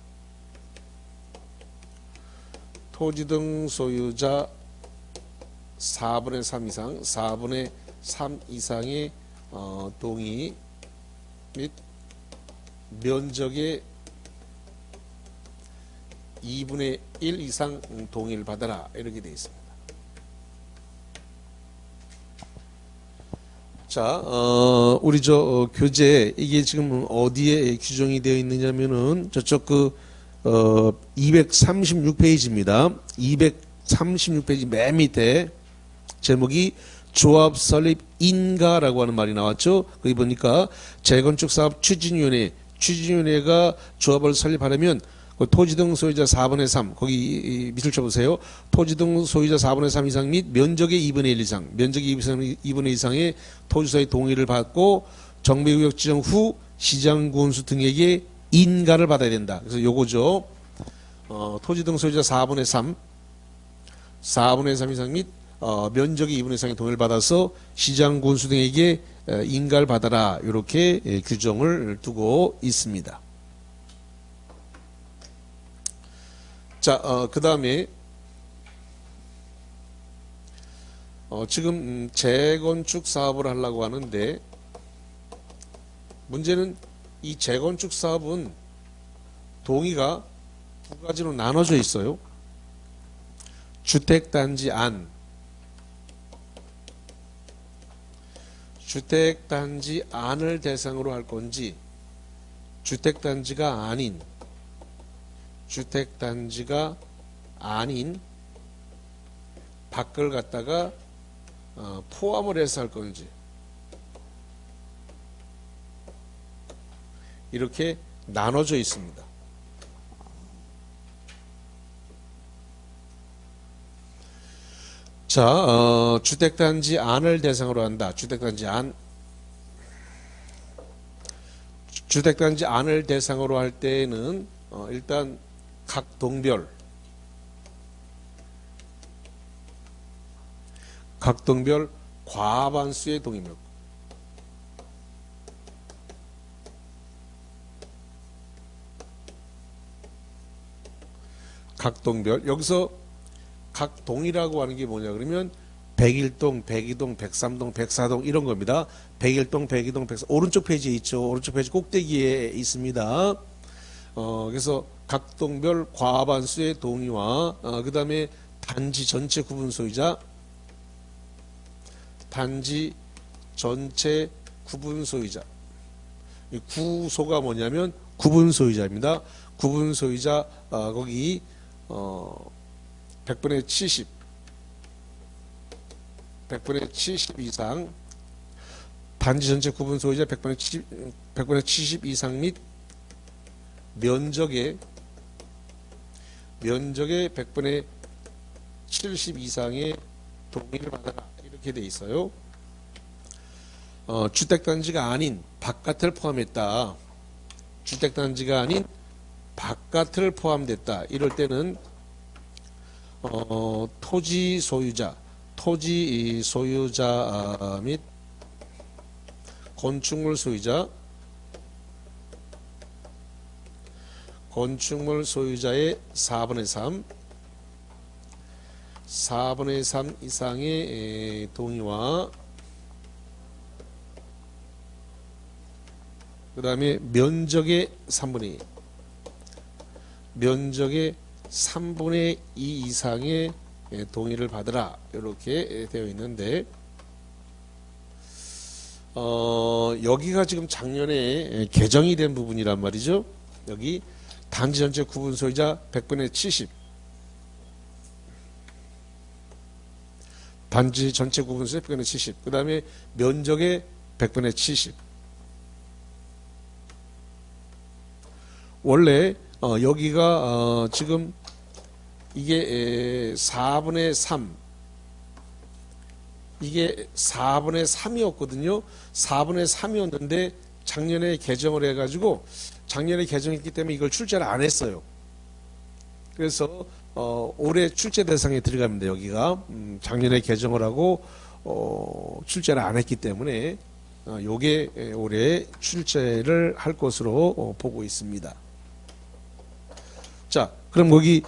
토지 등 소유자 4분의 3 이상 4분의 3 이상의 동의 및 면적의 2분의 1 이상 동의를 받아라 이렇게 되어 있습니다. 자, 우리 교재 이게 지금 어디에 규정이 되어 있느냐면은 저쪽 236페이지입니다. 236페이지 맨 밑에 제목이 조합 설립 인가라고 하는 말이 나왔죠. 거기 보니까 재건축 사업 추진위원회가 조합을 설립하려면 토지 등 소유자 4분의 3 거기 밑을 쳐보세요. 토지 등 소유자 4분의 3 이상 및 면적의 2분의 1 이상 면적의 2분의 1 이상의 토지소의 동의를 받고 정비구역 지정 후 시장군수 등에게 인가를 받아야 된다. 그래서 요거죠. 토지 등 소유자 4분의 3 이상 및 면적의 2분의 1 이상의 동의를 받아서 시장군수 등에게 인가를 받아라. 이렇게 규정을 두고 있습니다. 자, 그 다음에 지금 재건축 사업을 하려고 하는데 문제는 이 재건축 사업은 동의가 두 가지로 나눠져 있어요. 주택단지 안, 주택단지 안을 대상으로 할 건지 주택단지가 아닌 밖을 갖다가 포함을 해서 할 건지 이렇게 나눠져 있습니다. 자, 주택단지 안을 대상으로 한다. 주택단지 안을 대상으로 할 때는 일단 각 동별 과반수의 동의입니다. 각 동별 여기서 각 동이라고 하는 게 뭐냐 그러면 101동, 102동, 103동, 104동 이런 겁니다. 101동, 102동, 104 오른쪽 페이지에 있죠. 오른쪽 페이지 꼭대기에 있습니다. 그래서 각 동별 과반수의 동의와 그 다음에 단지 전체 구분 소유자 이 구소가 뭐냐면 구분 소유자입니다. 구분 소유자 거기 100분의 70 이상 단지 전체 구분 소유자 100분의 70 이상 및 면적의 100분의 70 이상의 동의를 받아라 이렇게 돼 있어요. 주택단지가 아닌 바깥을 포함했다. 주택단지가 아닌 바깥을 포함됐다. 이럴 때는 토지 소유자 및 건축물 소유자의 4분의 3 이상의 동의와 그 다음에 면적의 3분의 2 이상의 동의를 받으라 이렇게 되어 있는데 여기가 지금 작년에 개정이 된 부분이란 말이죠. 여기 단지 전체 구분 소유자 100분의 70 단지 전체 구분 소유자 100분의 70 그 다음에 면적의 100분의 70 원래 여기가 지금 이게 4분의 3 이게 4분의 3이었거든요. 4분의 3이었는데 작년에 개정을 해가지고 작년에 개정했기 때문에 이걸 출제를 안 했어요. 그래서 올해 출제 대상에 들어갑니다. 여기가 작년에 개정을 하고 출제를 안 했기 때문에 요게 올해 출제를 할 것으로 보고 있습니다. 자, 그럼 거기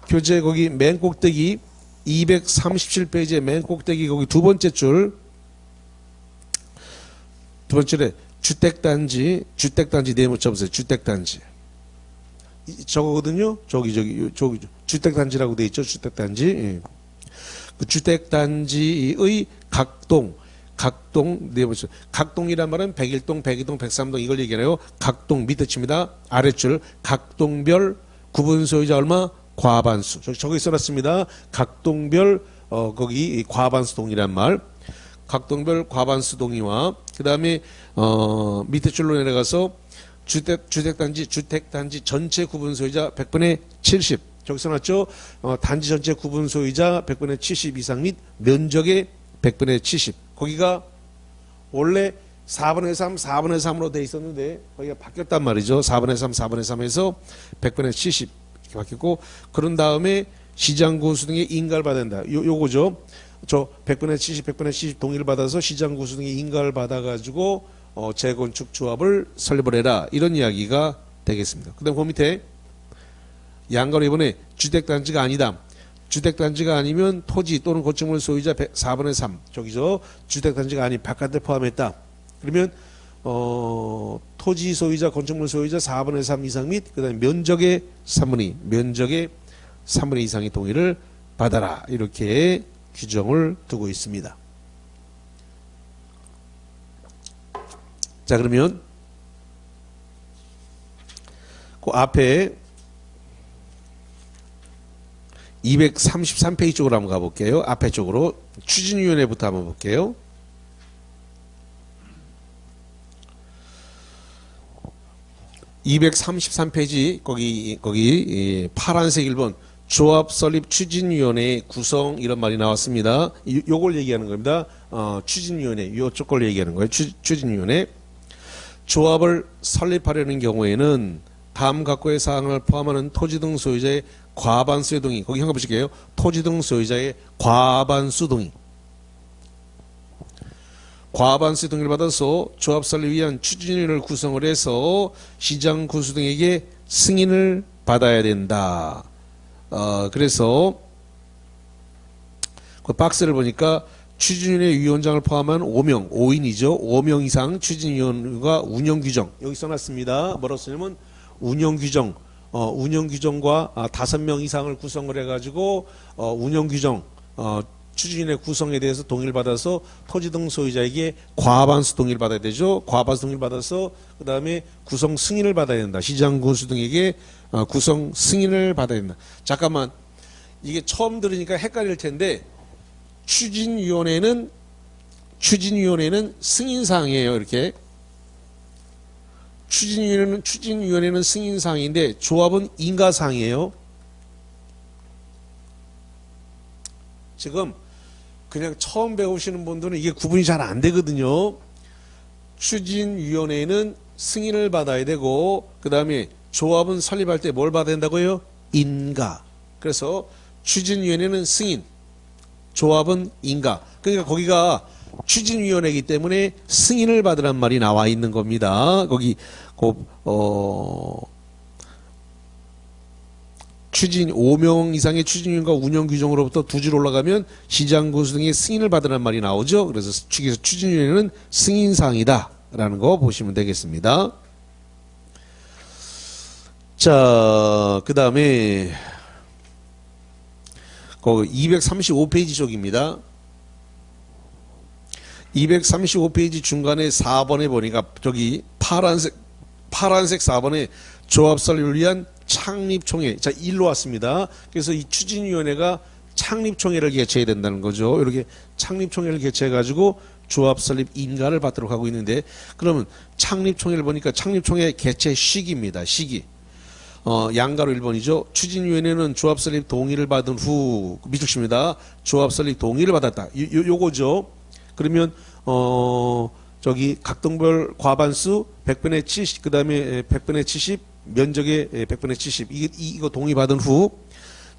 교재 거기 맨 꼭대기 237페이지의 맨 꼭대기 거기 두 번째 줄, 두 번째에 주택단지 네모 쳐보세요. 주택단지. 저거거든요. 저기 주택단지라고 돼 있죠. 주택단지. 예. 그 주택단지의 각동 네모 쳐. 각동이란 말은 101동, 102동, 103동 이걸 얘기하네요. 각동 밑에 칩니다. 아랫줄 각동별 구분 소유자 얼마? 과반수. 저기 써놨습니다. 각동별 거기 과반수동이란 말. 각동별 과반수동이와 그 다음에 밑에 줄로 내려가서 주택단지 전체 구분 소유자 100분의 70. 저기 써놨죠. 단지 전체 구분 소유자 100분의 70 이상 및 면적의 100분의 70. 거기가 원래 4분의 3, 4분의 3으로 돼 있었는데 거기가 바뀌었단 말이죠. 4분의 3, 4분의 3에서 100분의 70 이렇게 바뀌었고, 그런 다음에 시장구수 등의 인가를 받아야 된다. 요거죠. 저 100분의 70, 100분의 70 동의를 받아서 시장구수 등의 인가를 받아가지고 재건축 조합을 설립을 해라. 이런 이야기가 되겠습니다. 그 다음 그 밑에 양가로 이번에 주택단지가 아니다. 주택단지가 아니면 토지 또는 건축물 소유자 4분의 3. 저기죠. 주택단지가 아닌 바깥에 포함했다. 그러면 토지 소유자, 건축물 소유자 4분의 3 이상 및 그 다음에 면적의 3분의 2 이상의 동의를 받아라. 이렇게 규정을 두고 있습니다. 자, 그러면 그 앞에 233페이지 쪽으로 한번 가볼게요. 앞에 쪽으로 추진위원회부터 한번 볼게요. (233페이지) 거기 파란색 1번 조합 설립 추진위원회 구성 이런 말이 나왔습니다. 요걸 얘기하는 겁니다. 추진위원회 요쪽 걸 얘기하는 거예요. 추진위원회. 조합을 설립하려는 경우에는 다음 각고의 사항을 포함하는 토지 등 소유자의 과반수의 동의. 거기 한번 보실게요. 토지 등 소유자의 과반수 동의. 과반수의 동의를 받아서 조합 설립을 위한 추진위원회를 구성을 해서 시장 군수 등에게 승인을 받아야 된다. 그래서 그 박스를 보니까 추진위원회 위원장을 포함한 5명, 5인이죠. 5명 이상 추진위원회가 운영규정. 여기 써놨습니다. 뭐라고 쓰냐면 운영규정, 운영규정과 5명 이상을 구성을 해가지고 운영규정, 추진위원회 구성에 대해서 동의를 받아서 토지 등 소유자에게 과반수 동의를 받아야 되죠. 과반수 동의를 받아서 그 다음에 구성 승인을 받아야 된다. 시장 군수 등에게 구성 승인을 받아야 된다. 잠깐만, 이게 처음 들으니까 헷갈릴 텐데 추진위원회는 승인사항이에요. 이렇게 추진위원회는 승인사항인데 조합은 인가사항이에요. 지금 그냥 처음 배우시는 분들은 이게 구분이 잘 안 되거든요. 추진위원회는 승인을 받아야 되고 그 다음에 조합은 설립할 때 뭘 받아야 된다고요? 인가. 그래서 추진위원회는 승인, 조합은 인가. 그러니까 거기가 추진위원회이기 때문에 승인을 받으란 말이 나와 있는 겁니다. 거기 추진 5명 이상의 추진위원과 운영규정으로부터 두 줄 올라가면 시장군수 등의 승인을 받으란 말이 나오죠. 그래서 추진위원회는 승인사항이다 라는 거 보시면 되겠습니다. 자, 그 다음에 235페이지 쪽입니다. 235페이지 중간에 4번에 보니까 저기 파란색 4번에 조합 설립을 위한 창립총회. 자, 일로 왔습니다. 그래서 이 추진위원회가 창립총회를 개최해야 된다는 거죠. 이렇게 창립총회를 개최해가지고 조합 설립 인가를 받도록 하고 있는데, 그러면 창립총회를 보니까 창립총회 개최 시기입니다. 시기. 양가로 1번이죠. 추진위원회는 조합 설립 동의를 받은 후, 밑줄 칩니다. 조합 설립 동의를 받았다. 요거죠. 그러면, 저기 각동별 과반수 100분의 70, 그 다음에 100분의 70, 면적의 100분의 70, 이거 동의받은 후,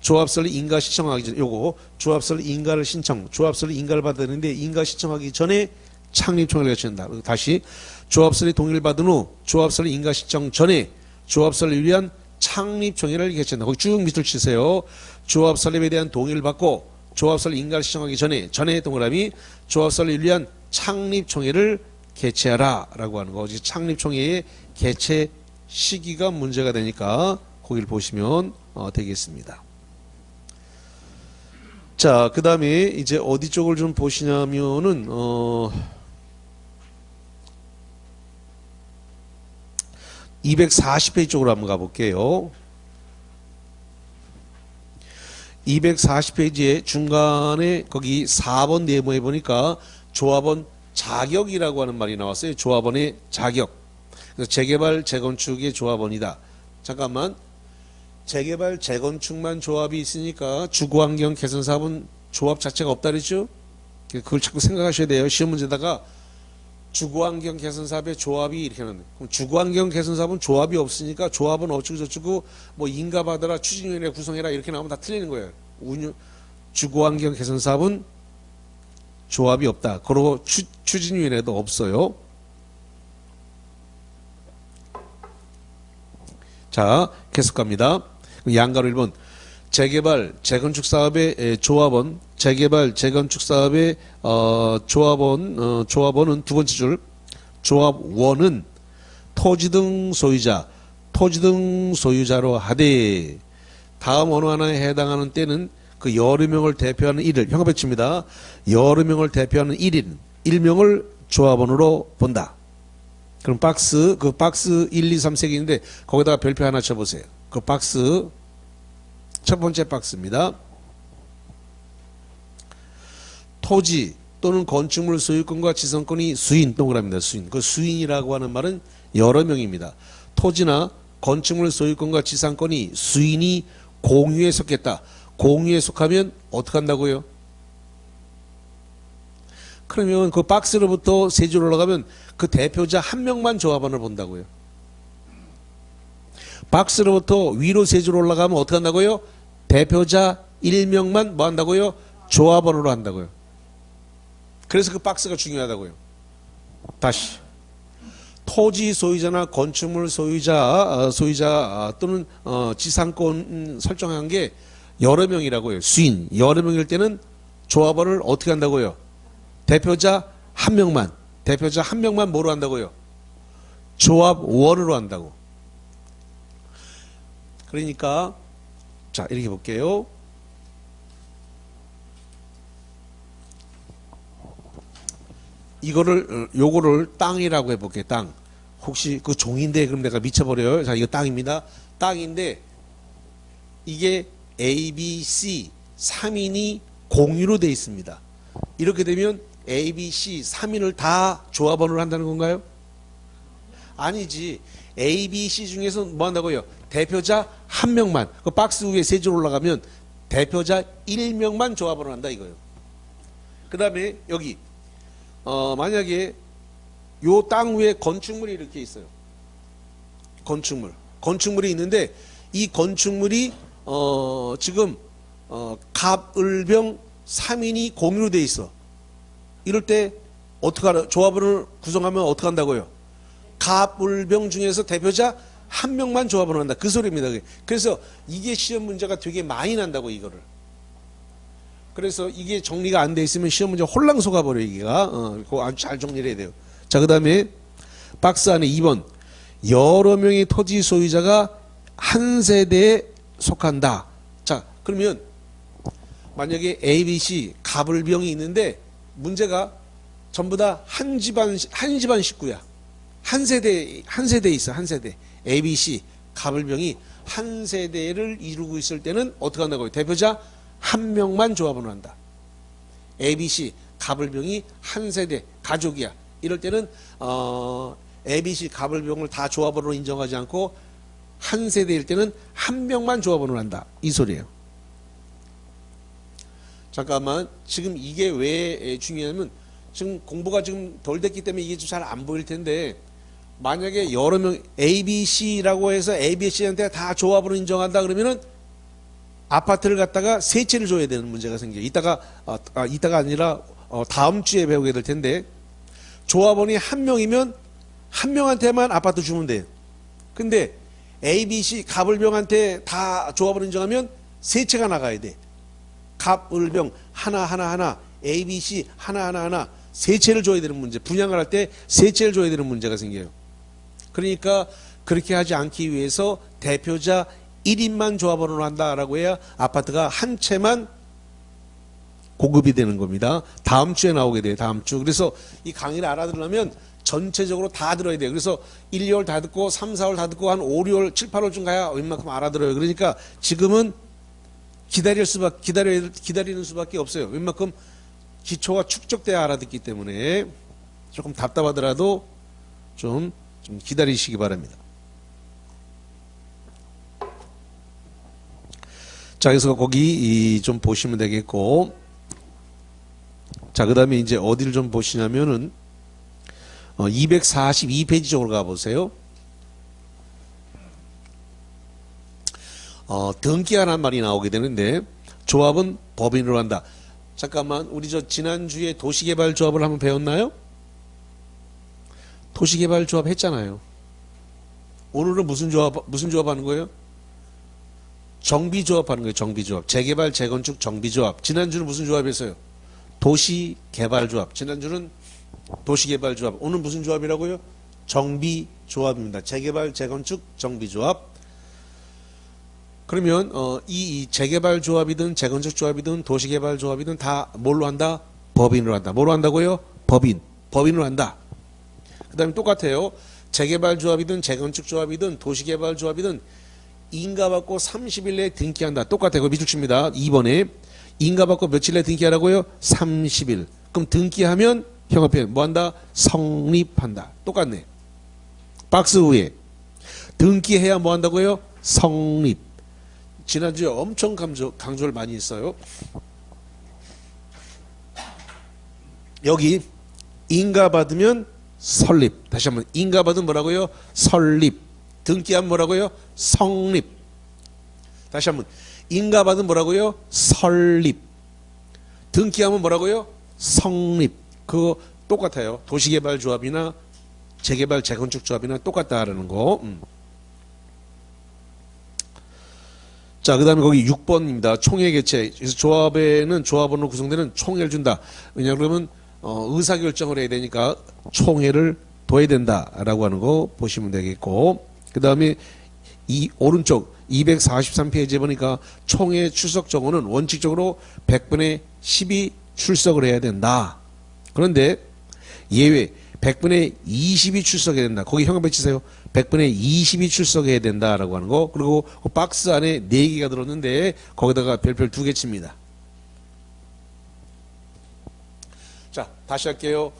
조합설을 인가 신청하기 전에 요거 조합설 인가를 조합설 인가를 받아야 되는데 인가 신청하기 전에 창립총회를 개최한다. 다시 조합설이 동의를 받은 후 조합설 인가 신청 전에 조합설을 위한 창립총회를 개최한다. 거기 쭉 밑을 치세요. 조합 설립에 대한 동의를 받고 조합설 인가를 신청하기 전에 동그라미 조합설을 위한 창립총회를 개최하라 라고 하는 거. 창립총회의 개최 시기가 문제가 되니까 거기를 보시면 되겠습니다. 자, 그 다음에 이제 어디 쪽을 좀 보시냐면은 240페이지 쪽으로 한번 가볼게요. 240페이지에 중간에 거기 4번 네모에 보니까 조합원 자격이라고 하는 말이 나왔어요. 조합원의 자격. 그래서 재개발 재건축의 조합원이다. 잠깐만. 재개발 재건축만 조합이 있으니까 주거환경 개선 사업은 조합 자체가 없다 그랬죠? 그걸 자꾸 생각하셔야 돼요. 시험 문제다가 주거환경 개선 사업의 조합이 이렇게 하는데 그럼 주거환경 개선 사업은 조합이 없으니까 조합은 어쩌고 저쩌고 뭐 인가 받아라 추진위원회 구성해라 이렇게 나오면 다 틀리는 거예요. 주거환경 개선 사업은 조합이 없다. 그리고 추진위원회도 없어요. 자, 계속 갑니다. 양가로 1번 재개발 재건축 사업의 조합원 재개발 재건축 사업의 조합원은 두 번째 줄 조합원은 토지 등 소유자로 하되 다음 어느 하나에 해당하는 때는 그 여러 명을 대표하는 일을 형합 배치입니다. 여러 명을 대표하는 일명을 조합원으로 본다. 그럼 박스 1, 2, 3, 3개 있는데 거기다가 별표 하나 쳐보세요. 그 박스 첫 번째 박스입니다. 토지 또는 건축물 소유권과 지상권이 수인 동그라미입니다. 수인. 그 수인이라고 하는 말은 여러 명입니다. 토지나 건축물 소유권과 지상권이 수인이 공유에 속했다. 공유에 속하면 어떻게 한다고요? 그러면 그 박스로부터 세 줄 올라가면 그 대표자 한 명만 조합원을 본다고요. 박스로부터 위로 세 줄 올라가면 어떻게 한다고요? 대표자 1명만 뭐 한다고요? 조합원으로 한다고요. 그래서 그 박스가 중요하다고요. 다시 토지 소유자나 건축물 소유자 또는 지상권 설정한 게 여러 명이라고요. 수인 여러 명일 때는 조합원을 어떻게 한다고요? 대표자 한 명만 뭐로 한다고요? 조합원으로 한다고. 그러니까 자 이렇게 볼게요. 요거를 땅이라고 해볼게요. 땅. 혹시 그 종인데 그럼 내가 미쳐버려요. 자 이거 땅입니다. 땅인데 이게 A, B, C 3인이 공유로 돼 있습니다. 이렇게 되면 A, B, C 3인을 다 조합원으로 한다는 건가요? 아니지. A, B, C 중에서 뭐 한다고요? 대표자 한 명만. 그 박스 위에 세 줄 올라가면 대표자 1명만 조합원으로 한다 이거예요. 그 다음에 여기 만약에 요 땅 위에 건축물이 이렇게 있어요. 건축물이 있는데 이 건축물이 지금 갑을병 3인이 공유로 돼 있어. 이럴 때 어떻게 하나 조합원을 구성하면 어떻게 한다고요? 갑을병 중에서 대표자 한 명만 조합원을 한다. 그 소리입니다. 그래서 이게 시험 문제가 되게 많이 난다고 이거를. 그래서 이게 정리가 안 돼 있으면 시험 문제 홀랑 속아버려 이게가. 그거 아주 잘 정리를 해야 돼요. 자, 그 다음에 박스 안에 2번 여러 명의 토지 소유자가 한 세대에 속한다. 자, 그러면 만약에 A, B, C 갑을병이 있는데 문제가 전부 다 한 집안 식구야. 한 세대에 있어. 한 세대. A, B, C 갑을병이 한 세대를 이루고 있을 때는 어떻게 한다고요? 대표자 한 명만 조합원을 한다. A, B, C 갑을병이 한 세대 가족이야. 이럴 때는 A, B, C 갑을병을 다 조합원으로 인정하지 않고 한 세대일 때는 한 명만 조합원을 한다. 이 소리예요. 잠깐만. 지금 이게 왜 중요하냐면 지금 공부가 지금 덜 됐기 때문에 이게 좀 잘 안 보일 텐데 만약에 여러 명 A, B, C라고 해서 A, B, C한테 다 조합으로 인정한다 그러면은 아파트를 갖다가 세 채를 줘야 되는 문제가 생겨요. 이따가 아니라 다음 주에 배우게 될 텐데, 조합원이 한 명이면 한 명한테만 아파트 주면 돼요. 근데 A, B, C 갑을병한테 다 조합원 인정하면 세 채가 나가야 돼. 갑을병 하나 A, B, C 하나 세 채를 줘야 되는 문제. 분양을 할 때 세 채를 줘야 되는 문제가 생겨요. 그러니까 그렇게 하지 않기 위해서 대표자 1인만 조합원으로 한다라고 해야 아파트가 한 채만 공급이 되는 겁니다. 다음 주에 나오게 돼요. 다음 주. 그래서 이 강의를 알아들으려면 전체적으로 다 들어야 돼요. 그래서 1, 2월 다 듣고 3, 4월 다 듣고 한 5, 6월, 7, 8월쯤 가야 웬만큼 알아들어요. 그러니까 지금은 기다리는 수밖에 없어요. 웬만큼 기초가 축적돼야 알아듣기 때문에 조금 답답하더라도 좀 기다리시기 바랍니다. 자, 그래서 거기 좀 보시면 되겠고, 자, 그 다음에 이제 어디를 좀 보시냐면은 242페이지 쪽으로 가보세요. 등기하라는 말이 나오게 되는데, 조합은 법인으로 한다. 잠깐만, 우리 지난주에 도시개발조합을 한번 배웠나요? 도시개발조합 했잖아요. 오늘은 무슨 조합 하는 거예요? 정비조합 하는 거예요. 정비조합. 재개발, 재건축, 정비조합. 지난주는 무슨 조합이었어요? 도시개발조합. 지난주는 도시개발조합. 오늘 무슨 조합이라고요? 정비조합입니다. 재개발, 재건축, 정비조합. 그러면 이 재개발조합이든 재건축조합이든 도시개발조합이든 다 뭘로 한다? 법인으로 한다. 뭐로 한다고요? 법인으로 한다. 그 다음에 똑같아요. 재개발조합이든 재건축조합이든 도시개발조합이든 인가받고 30일 내에 등기한다. 똑같아요. 미줄칩니다. 2번에 인가받고 며칠 내에 등기하라고요? 30일. 그럼 등기하면 형합표현 뭐한다? 성립한다. 똑같네. 박스 위에 등기해야 뭐한다고요? 성립. 지난주에 엄청 강조를 많이 했어요. 여기 인가받으면 설립. 다시 한번 인가받으면 뭐라고요? 설립. 등기하면 뭐라고요? 성립. 다시 한번 인가받으면 뭐라고요? 설립. 등기하면 뭐라고요? 성립. 그거 똑같아요. 도시개발조합이나 재개발 재건축조합이나 똑같다라는 거. 자, 그 다음에 거기 6번입니다. 총회 개최. 그래서 조합에는 조합원으로 구성되는 총회를 준다. 왜냐 그러면 의사결정을 해야 되니까 총회를 둬야 된다라고 하는 거 보시면 되겠고, 그 다음에 이 오른쪽 243페이지에 보니까 총회 출석 정원은 원칙적으로 100분의 10이 출석을 해야 된다. 그런데 예외 100분의 20이 출석해야 된다. 거기 형광펜 치세요. 100분의 20이 출석해야 된다라고 하는 거. 그리고 그 박스 안에 4개가 들었는데 거기다가 별표 2개 칩니다. 자, 다시 할게요.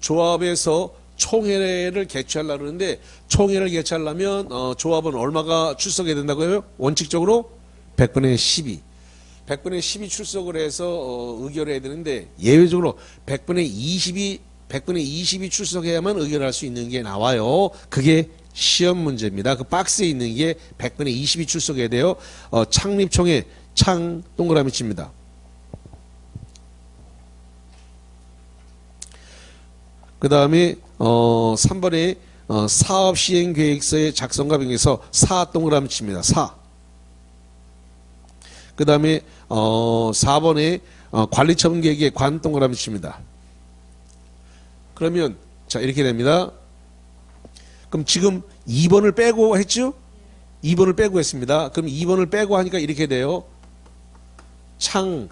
조합에서 총회를 개최하려고 그러는데, 총회를 개최하려면 조합은 얼마가 출석해야 된다고요? 원칙적으로 100분의 12. 100분의 10이 출석을 해서 의결해야 되는데, 예외적으로 100분의 20이 출석해야만 의결할 수 있는 게 나와요. 그게 시험 문제입니다. 그 박스에 있는 게 100분의 20이 출석해야 돼요. 창립총회 창 동그라미 칩니다. 그 다음에 3번에 사업시행계획서의 작성과 변경에서 사 동그라미 칩니다. 사. 그 다음에 4번에 관리처분계획에 관 동그라미 칩니다. 그러면 자 이렇게 됩니다. 그럼 지금 2번을 빼고 했죠? 2번을 빼고 했습니다. 그럼 2번을 빼고 하니까 이렇게 돼요. 창,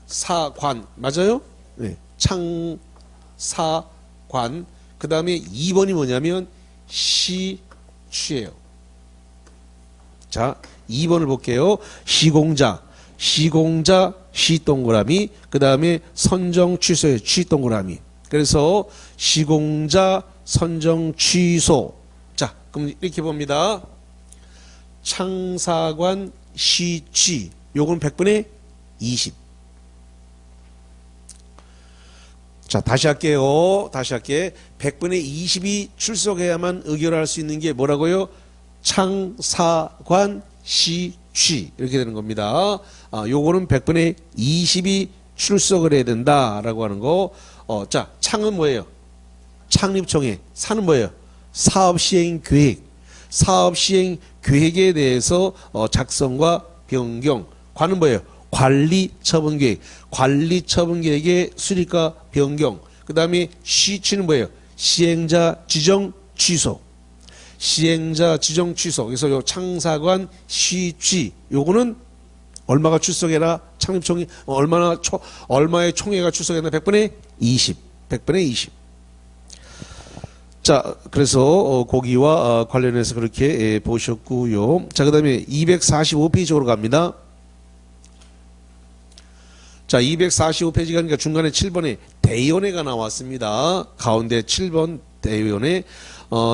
사, 관. 맞아요? 네. 창, 사, 관. 그 다음에 2번이 뭐냐면 시, 취예요. 자, 2번을 볼게요. 시공자, 시 동그라미. 그 다음에 선정 취소예요. 취 동그라미. 그래서 시공자 선정 취소. 자, 그럼 이렇게 봅니다. 창사관 시취. 요건 100분의 20. 자, 다시 할게요. 다시 할게. 100분의 20이 출석해야만 의결할 수 있는 게 뭐라고요? 창사관 시취. 취 이렇게 되는 겁니다. 요거는 100분의 20이 출석을 해야 된다라고 하는 거. 자, 창은 뭐예요? 창립총회. 사는 뭐예요? 사업시행계획. 사업시행계획에 대해서 작성과 변경. 관은 뭐예요? 관리처분계획. 관리처분계획의 수립과 변경. 그 다음에 시취는 뭐예요? 시행자 지정 취소. 시행자 지정 취소. 그래서 요 창사관 시취. 요거는 얼마가 출석해라? 창립총회 얼마의 총회가 출석했나? 100분의 20. 100분의 20. 자, 그래서 거기와 관련해서 그렇게 보셨고요. 자, 그다음에 245페이지로 갑니다. 자, 245페이지 가니까 중간에 7번에 대의원회가 나왔습니다. 가운데 7번 대의원회.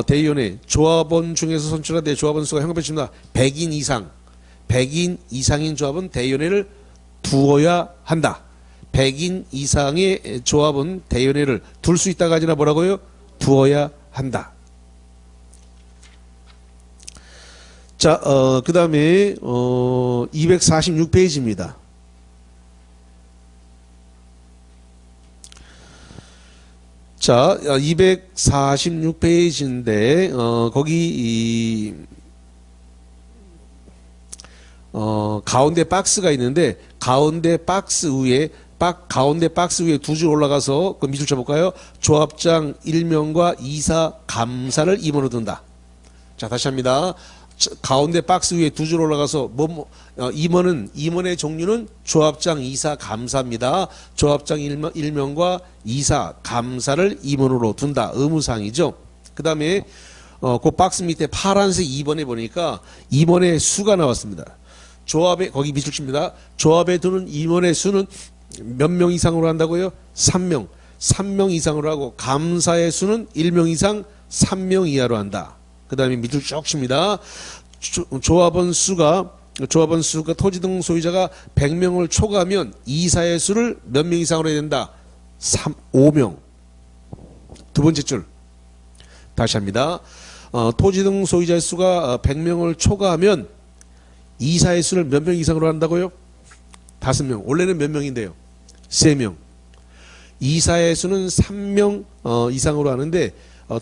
대의원회 조합원 중에서 선출한 조합원 수가 형평집니다. 100인 이상. 100인 이상인 조합은 대의원회를 두어야 한다. 100인 이상의 조합은 대의원회를 둘 수 있다가 아니라 뭐라고요? 두어야 한다. 자, 그 다음에 246페이지입니다. 자, 246페이지인데 거기 가운데 박스가 있는데 가운데 박스 위에 두 줄 올라가서 그 밑줄 쳐볼까요? 조합장 1명과 이사 감사를 임원으로 둔다. 자, 다시 합니다. 가운데 박스 위에 두 줄 올라가서 임원의 종류는 조합장, 이사, 감사입니다. 조합장 1명과 이사, 감사를 임원으로 둔다. 의무사항이죠. 그 다음에 그 박스 밑에 파란색 2번에 보니까 임원의 수가 나왔습니다. 조합에 거기 밑줄 칩니다. 조합에 두는 임원의 수는 몇 명 이상으로 한다고요? 3명. 3명 이상으로 하고 감사의 수는 1명 이상 3명 이하로 한다. 그 다음에 밑줄 쭉 칩니다. 조합원 수가 토지 등 소유자가 100명을 초과하면 이사의 수를 몇 명 이상으로 해야 된다? 5명. 두 번째 줄. 다시 합니다. 토지 등 소유자의 수가 100명을 초과하면 이사의 수를 몇 명 이상으로 한다고요? 5명. 원래는 몇 명인데요? 3명. 이사의 수는 3명 이상으로 하는데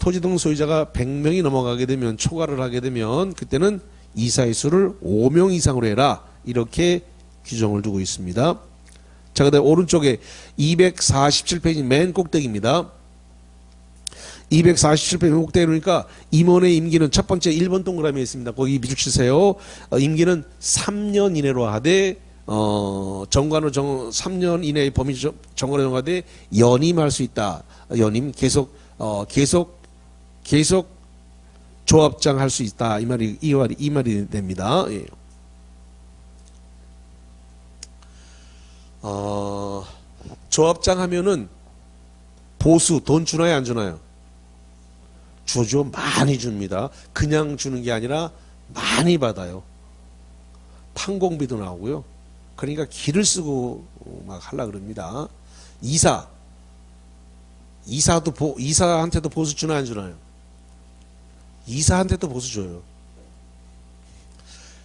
토지 등 소유자가 100명이 넘어가게 되면 초과를 하게 되면 그때는 이사의 수를 5명 이상으로 해라. 이렇게 규정을 두고 있습니다. 자, 그다음에 오른쪽에 247페이지 맨 꼭대기입니다. 247페이지 맨 꼭대기 그러니까 임원의 임기는 첫 번째 1번 동그라미에 있습니다. 거기 밑줄 치세요. 임기는 3년 이내로 하되 정관으로 3년 이내의 범위 정관으로 정하되 연임할 수 있다. 연임 계속 조합장 할 수 있다. 이 말이 됩니다. 예. 조합장 하면은 보수 돈 주나요, 안 주나요? 주죠. 많이 줍니다. 그냥 주는 게 아니라 많이 받아요. 판공비도 나오고요. 그러니까 기를 쓰고 막 하려 그럽니다. 이사한테도 보수 주나 안 주나요? 이사한테도 보수 줘요.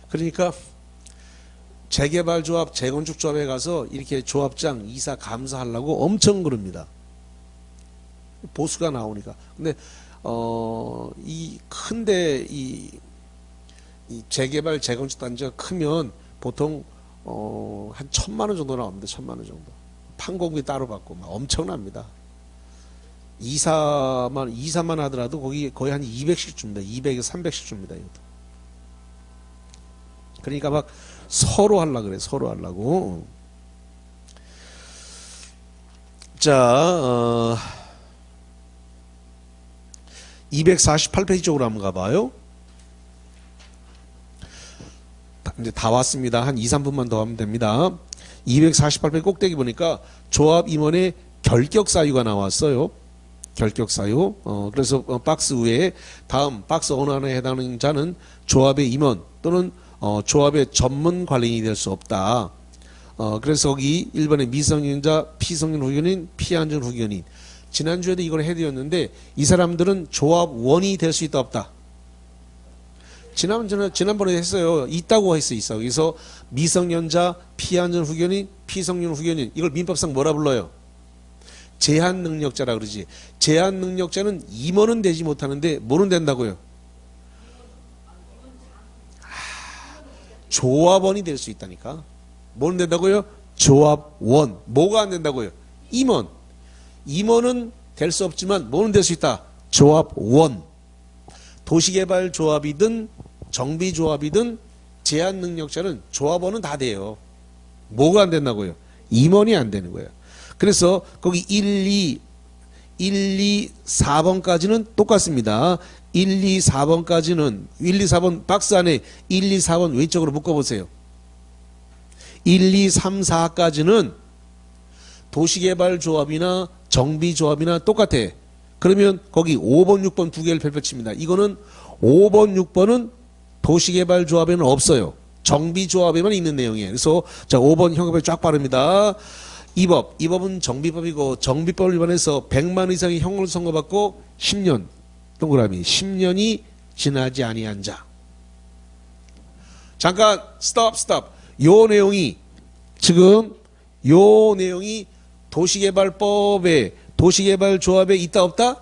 그러니까 재개발조합, 재건축조합에 가서 이렇게 조합장, 이사 감사하려고 엄청 그럽니다. 보수가 나오니까. 근데 이 큰데 이 재개발, 재건축 단지가 크면 보통 한 1,000만 원 정도 나옵니다. 1,000만 원 정도. 판공비 따로 받고 막 엄청납니다. 이사만 하더라도 거기 거의 한 200씩 줍니다. 200에서 300씩 줍니다. 이것도. 그러니까 막 서로 하려고 그래. 서로 하려고. 자, 248페이지 쪽으로 한번 가봐요. 이제 다 왔습니다. 한 2, 3분만 더 하면 됩니다. 248페이지 꼭대기 보니까 조합 임원의 결격 사유가 나왔어요. 결격 사유. 그래서 박스 위에 다음 박스 어느 하나에 해당하는 자는 조합의 임원 또는 조합의 전문 관리인이 될 수 없다. 그래서 거기 1번에 미성년자, 피성년 후견인, 피안전 후견인. 지난주에도 이걸 해드렸는데 이 사람들은 조합원이 될 수 있다 없다? 지난번에 했어요. 있다고 했어, 있어. 그래서 미성년자, 피한전 후견인, 피성년 후견인. 이걸 민법상 뭐라 불러요? 제한 능력자라 그러지. 제한 능력자는 임원은 되지 못하는데 뭐는 된다고요? 조합원이 될 수 있다니까. 뭐는 된다고요? 조합원. 뭐가 안 된다고요? 임원. 임원은 될 수 없지만 뭐는 될 수 있다? 조합원. 도시개발조합이든 정비조합이든 제한 능력자는 조합원은 다 돼요. 뭐가 안 된다고요? 임원이 안 되는 거예요. 그래서 거기 1, 2, 4번까지는 똑같습니다. 1, 2, 4번까지는 1, 2, 4번 박스 안에 1, 2, 4번 왼쪽으로 묶어보세요. 1, 2, 3, 4까지는 도시개발조합이나 정비조합이나 똑같아. 그러면 거기 5번, 6번 두 개를 펼칩니다. 이거는 5번, 6번은 도시개발조합에는 없어요. 정비조합에만 있는 내용이에요. 그래서 자 5번 형법에 쫙 바릅니다. 이 법은 정비법이고 정비법 위반해서 100만 이상의 형을 선고받고 10년 동그라미 10년이 지나지 아니한 자. 잠깐 스톱. 요 내용이 지금 요 내용이 도시개발법에 도시개발조합에 있다 없다?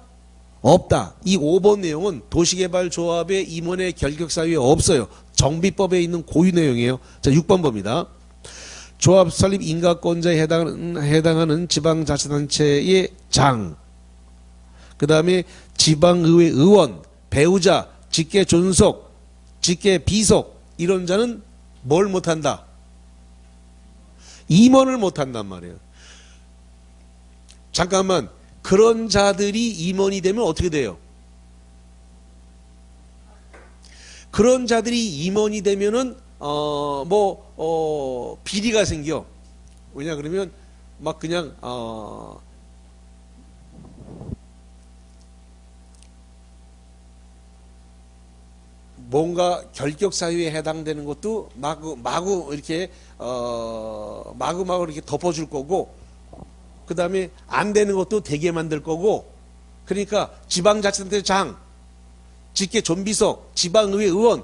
없다. 이 5번 내용은 도시개발조합의 임원의 결격사유에 없어요. 정비법에 있는 고유 내용이에요. 자 6번 봅니다. 조합 설립 인가권자에 해당하는 지방자치단체의 장, 그 다음에 지방의회 의원, 배우자, 직계 존속, 직계 비속 이런 자는 뭘 못한다? 임원을 못한단 말이에요. 잠깐만, 그런 자들이 임원이 되면 어떻게 돼요? 그런 자들이 임원이 되면은 비리가 생겨. 왜냐 그러면 막 그냥 뭔가 결격 사유에 해당되는 것도 마구 이렇게 마구 이렇게 덮어줄 거고, 그 다음에 안 되는 것도 되게 만들 거고. 그러니까 지방자치단체 장, 직계 존비석, 지방의회 의원,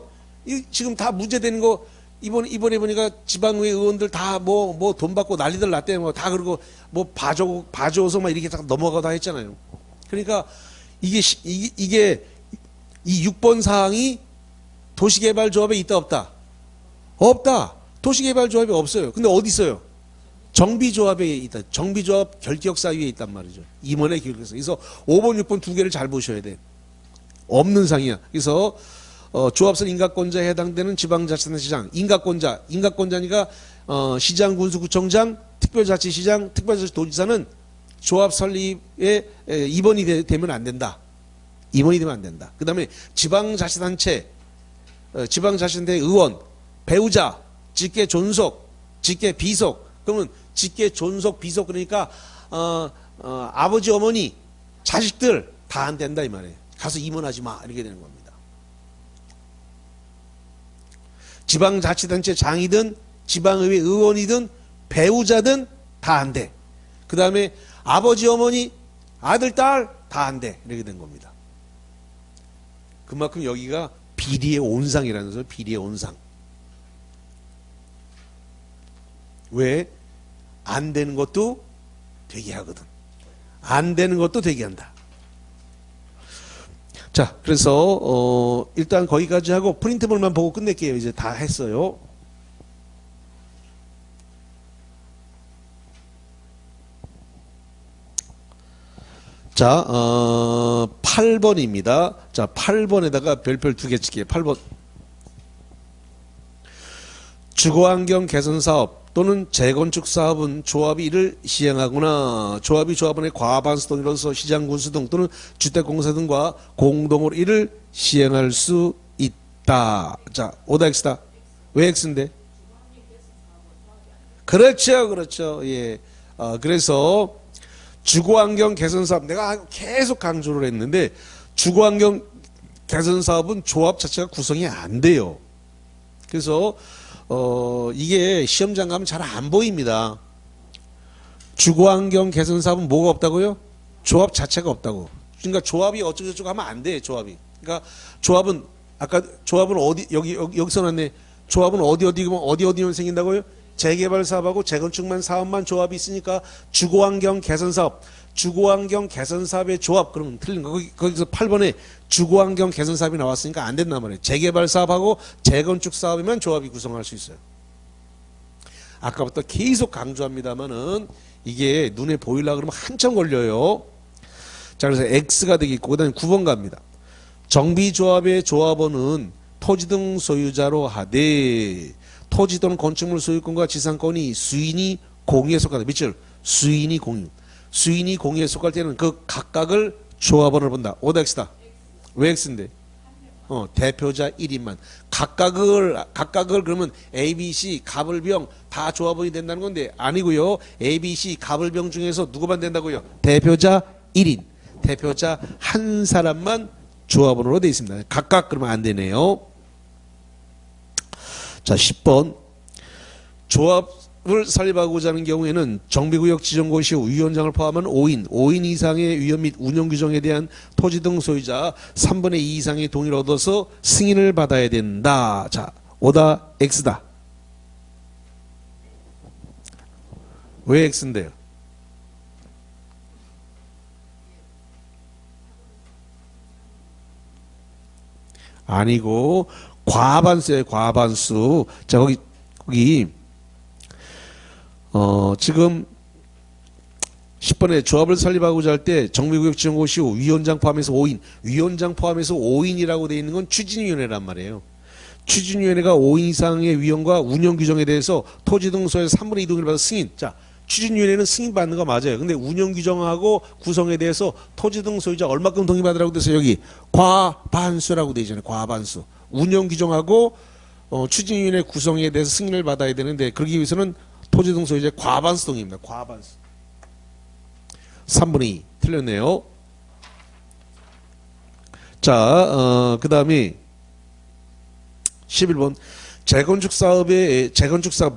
지금 다 문제되는 거 이번에 보니까 지방의회 의원들 다 뭐 돈 받고 난리들 났대. 뭐 다 그러고 뭐 봐줘서 막 이렇게 다 넘어가다 했잖아요. 그러니까 이게 이 6번 사항이 도시개발조합에 있다 없다? 없다. 도시개발조합에 없어요. 근데 어디 있어요? 정비조합에 있다. 정비조합 결격사유에 있단 말이죠. 임원의 결격사유. 그래서 5번, 6번 두 개를 잘 보셔야 돼. 없는 상이야. 그래서 조합선 인가권자에 해당되는 지방자치단체장, 인가권자니까 시장, 군수구청장, 특별자치시장, 특별자치도지사는 조합 설립에 임원이 되면 안 된다. 임원이 되면 안 된다. 그 다음에 지방자치단체 의원, 배우자, 직계 존속, 직계 비속. 그러면 직계 존속, 비속 그러니까 아버지, 어머니, 자식들 다 안 된다 이 말이에요. 가서 임원하지 마 이렇게 되는 겁니다. 지방자치단체 장이든 지방의회 의원이든 배우자든 다 안 돼. 그 다음에 아버지, 어머니, 아들, 딸 다 안 돼. 이렇게 된 겁니다. 그만큼 여기가 비리의 온상이라는 거죠. 비리의 온상. 왜? 안 되는 것도 되게 하거든. 안 되는 것도 되게 한다. 자, 그래서 일단 거기까지 하고 프린트볼만 보고 끝낼게요. 이제 다 했어요. 자, 8번입니다. 자, 8번에다가 별표 2개 칠게요. 8번. 주거환경 개선 사업 또는 재건축 사업은 조합이 이를 시행하거나 조합이 조합원의 과반수 동의로서 시장, 군수 등 또는 주택공사 등과 공동으로 이를 시행할 수 있다. 자, 오다 X다. 왜 X인데? 그렇죠. 예. 그래서 주거환경 개선 사업, 내가 계속 강조를 했는데 주거환경 개선 사업은 조합 자체가 구성이 안 돼요. 그래서 이게 시험장 가면 잘 안 보입니다. 주거환경 개선 사업은 뭐가 없다고요? 조합 자체가 없다고. 그러니까 조합이 어쩌고저쩌고 하면 안 돼. 조합이. 그러니까 조합은 아까 조합은 어디 여기서 났네. 조합은 어디면 생긴다고요? 재개발 사업하고 재건축만 사업만 조합이 있으니까 주거환경 개선 사업. 주거환경 개선 사업의 조합 그러면 틀린 거. 거기서 8번에 주거환경 개선 사업이 나왔으니까 안 된단 말이에요. 재개발 사업하고 재건축 사업이면 조합이 구성할 수 있어요. 아까부터 계속 강조합니다만은 이게 눈에 보이려고 그러면 한참 걸려요. 자, 그래서 X가 되겠고, 그 다음에 9번 갑니다. 정비조합의 조합원은 토지 등 소유자로 하되, 토지 또는 건축물 소유권과 지상권이 수인이 공유에 속하다. 밑줄, 수인이 공유. 수인이 공유에 속할 때는 그 각각을 조합원을 본다. 오다 X다. 왜 X인데? 대표자 1인만. 각각을 그러면 A, B, C, 갑을병 다 조합원이 된다는 건데 아니고요. A, B, C, 갑을병 중에서 누구만 된다고요? 대표자 1인. 대표자 한 사람만 조합원으로 되어 있습니다. 각각 그러면 안 되네요. 자, 10번. 조합을 설립하고자 하는 경우에는 정비구역 지정고 시후 위원장을 포함한 5인 이상의 위원 및 운영 규정에 대한 토지 등 소유자 3분의 2 이상의 동의를 얻어서 승인을 받아야 된다. 자, 오다 X다. 왜 X인데요? 아니고 과반수예요. 과반수. 자, 거기 지금 10번에 조합을 설립하고자 할 때 정비구역 지정고 시후 위원장 포함해서 5인, 위원장 포함해서 5인이라고 되어 있는 건 추진위원회란 말이에요. 추진위원회가 5인 이상의 위원과 운영 규정에 대해서 토지 등 소유의 3분의 2 동의를 받아 승인. 자, 추진위원회는 승인받는 거 맞아요. 근데 운영 규정하고 구성에 대해서 토지 등 소유자 얼마큼 동의받으라고 돼서 여기 과반수라고 되어 있잖아요. 과반수. 운영 규정하고 추진위원회 구성에 대해서 승인을 받아야 되는데 그러기 위해서는 토지 등 소유자의 과반수 동의입니다. 과반수. 3분의 2. 틀렸네요. 자, 그 다음에 11번. 재건축 사업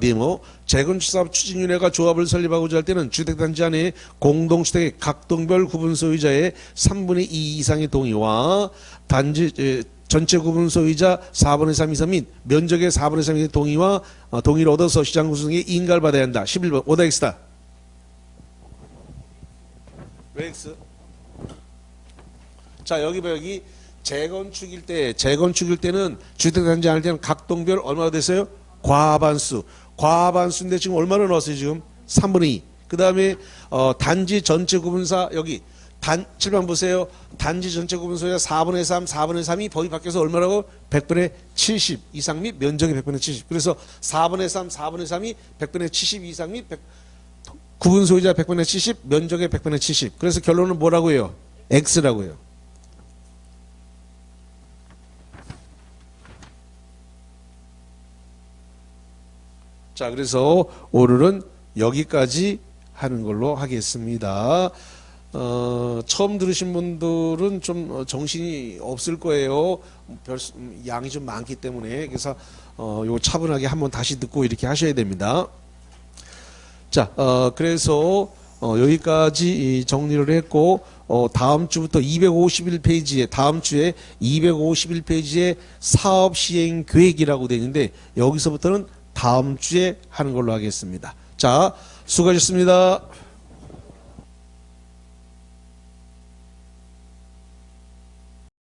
데모. 재건축 사업 추진위원회가 조합을 설립하고자 할 때는 주택단지 안에 공동주택의 각동별 구분 소유자의 3분의 2 이상의 동의와 단지 전체 구분 소유자 4분의 3 이상 및 면적의 4분의 3 이상의 동의와 동의를 얻어서 시장 구성에 인가를 받아야 한다. 11번. 오다 X다. 왜 X? 자, 여기 봐, 여기. 재건축일 때는 주택단지 안일 때는 각동별 얼마가 됐어요? 과반수. 과반수인데 지금 얼마나 넣었어요, 지금? 3분의 2. 그 다음에, 단지 전체 구분사, 여기. 7번 보세요. 단지 전체 구분소유자 4분의 3, 4분의 3이 법이 바뀌어서 얼마라고? 100분의 70 이상 및 면적이 100분의 70. 그래서 4분의 3, 4분의 3이 100분의 70 이상 및 구분소유자 100분의 70, 면적의 100분의 70. 그래서 결론은 뭐라고 해요? X라고요. 자, 그래서 오늘은 여기까지 하는 걸로 하겠습니다. 처음 들으신 분들은 좀 정신이 없을 거예요. 양이 좀 많기 때문에. 그래서 요 차분하게 한번 다시 듣고 이렇게 하셔야 됩니다. 자, 그래서 여기까지 정리를 했고, 다음 주부터 251페이지에, 다음 주에 251페이지에 사업 시행 계획이라고 되어 있는데, 여기서부터는 다음 주에 하는 걸로 하겠습니다. 자, 수고하셨습니다.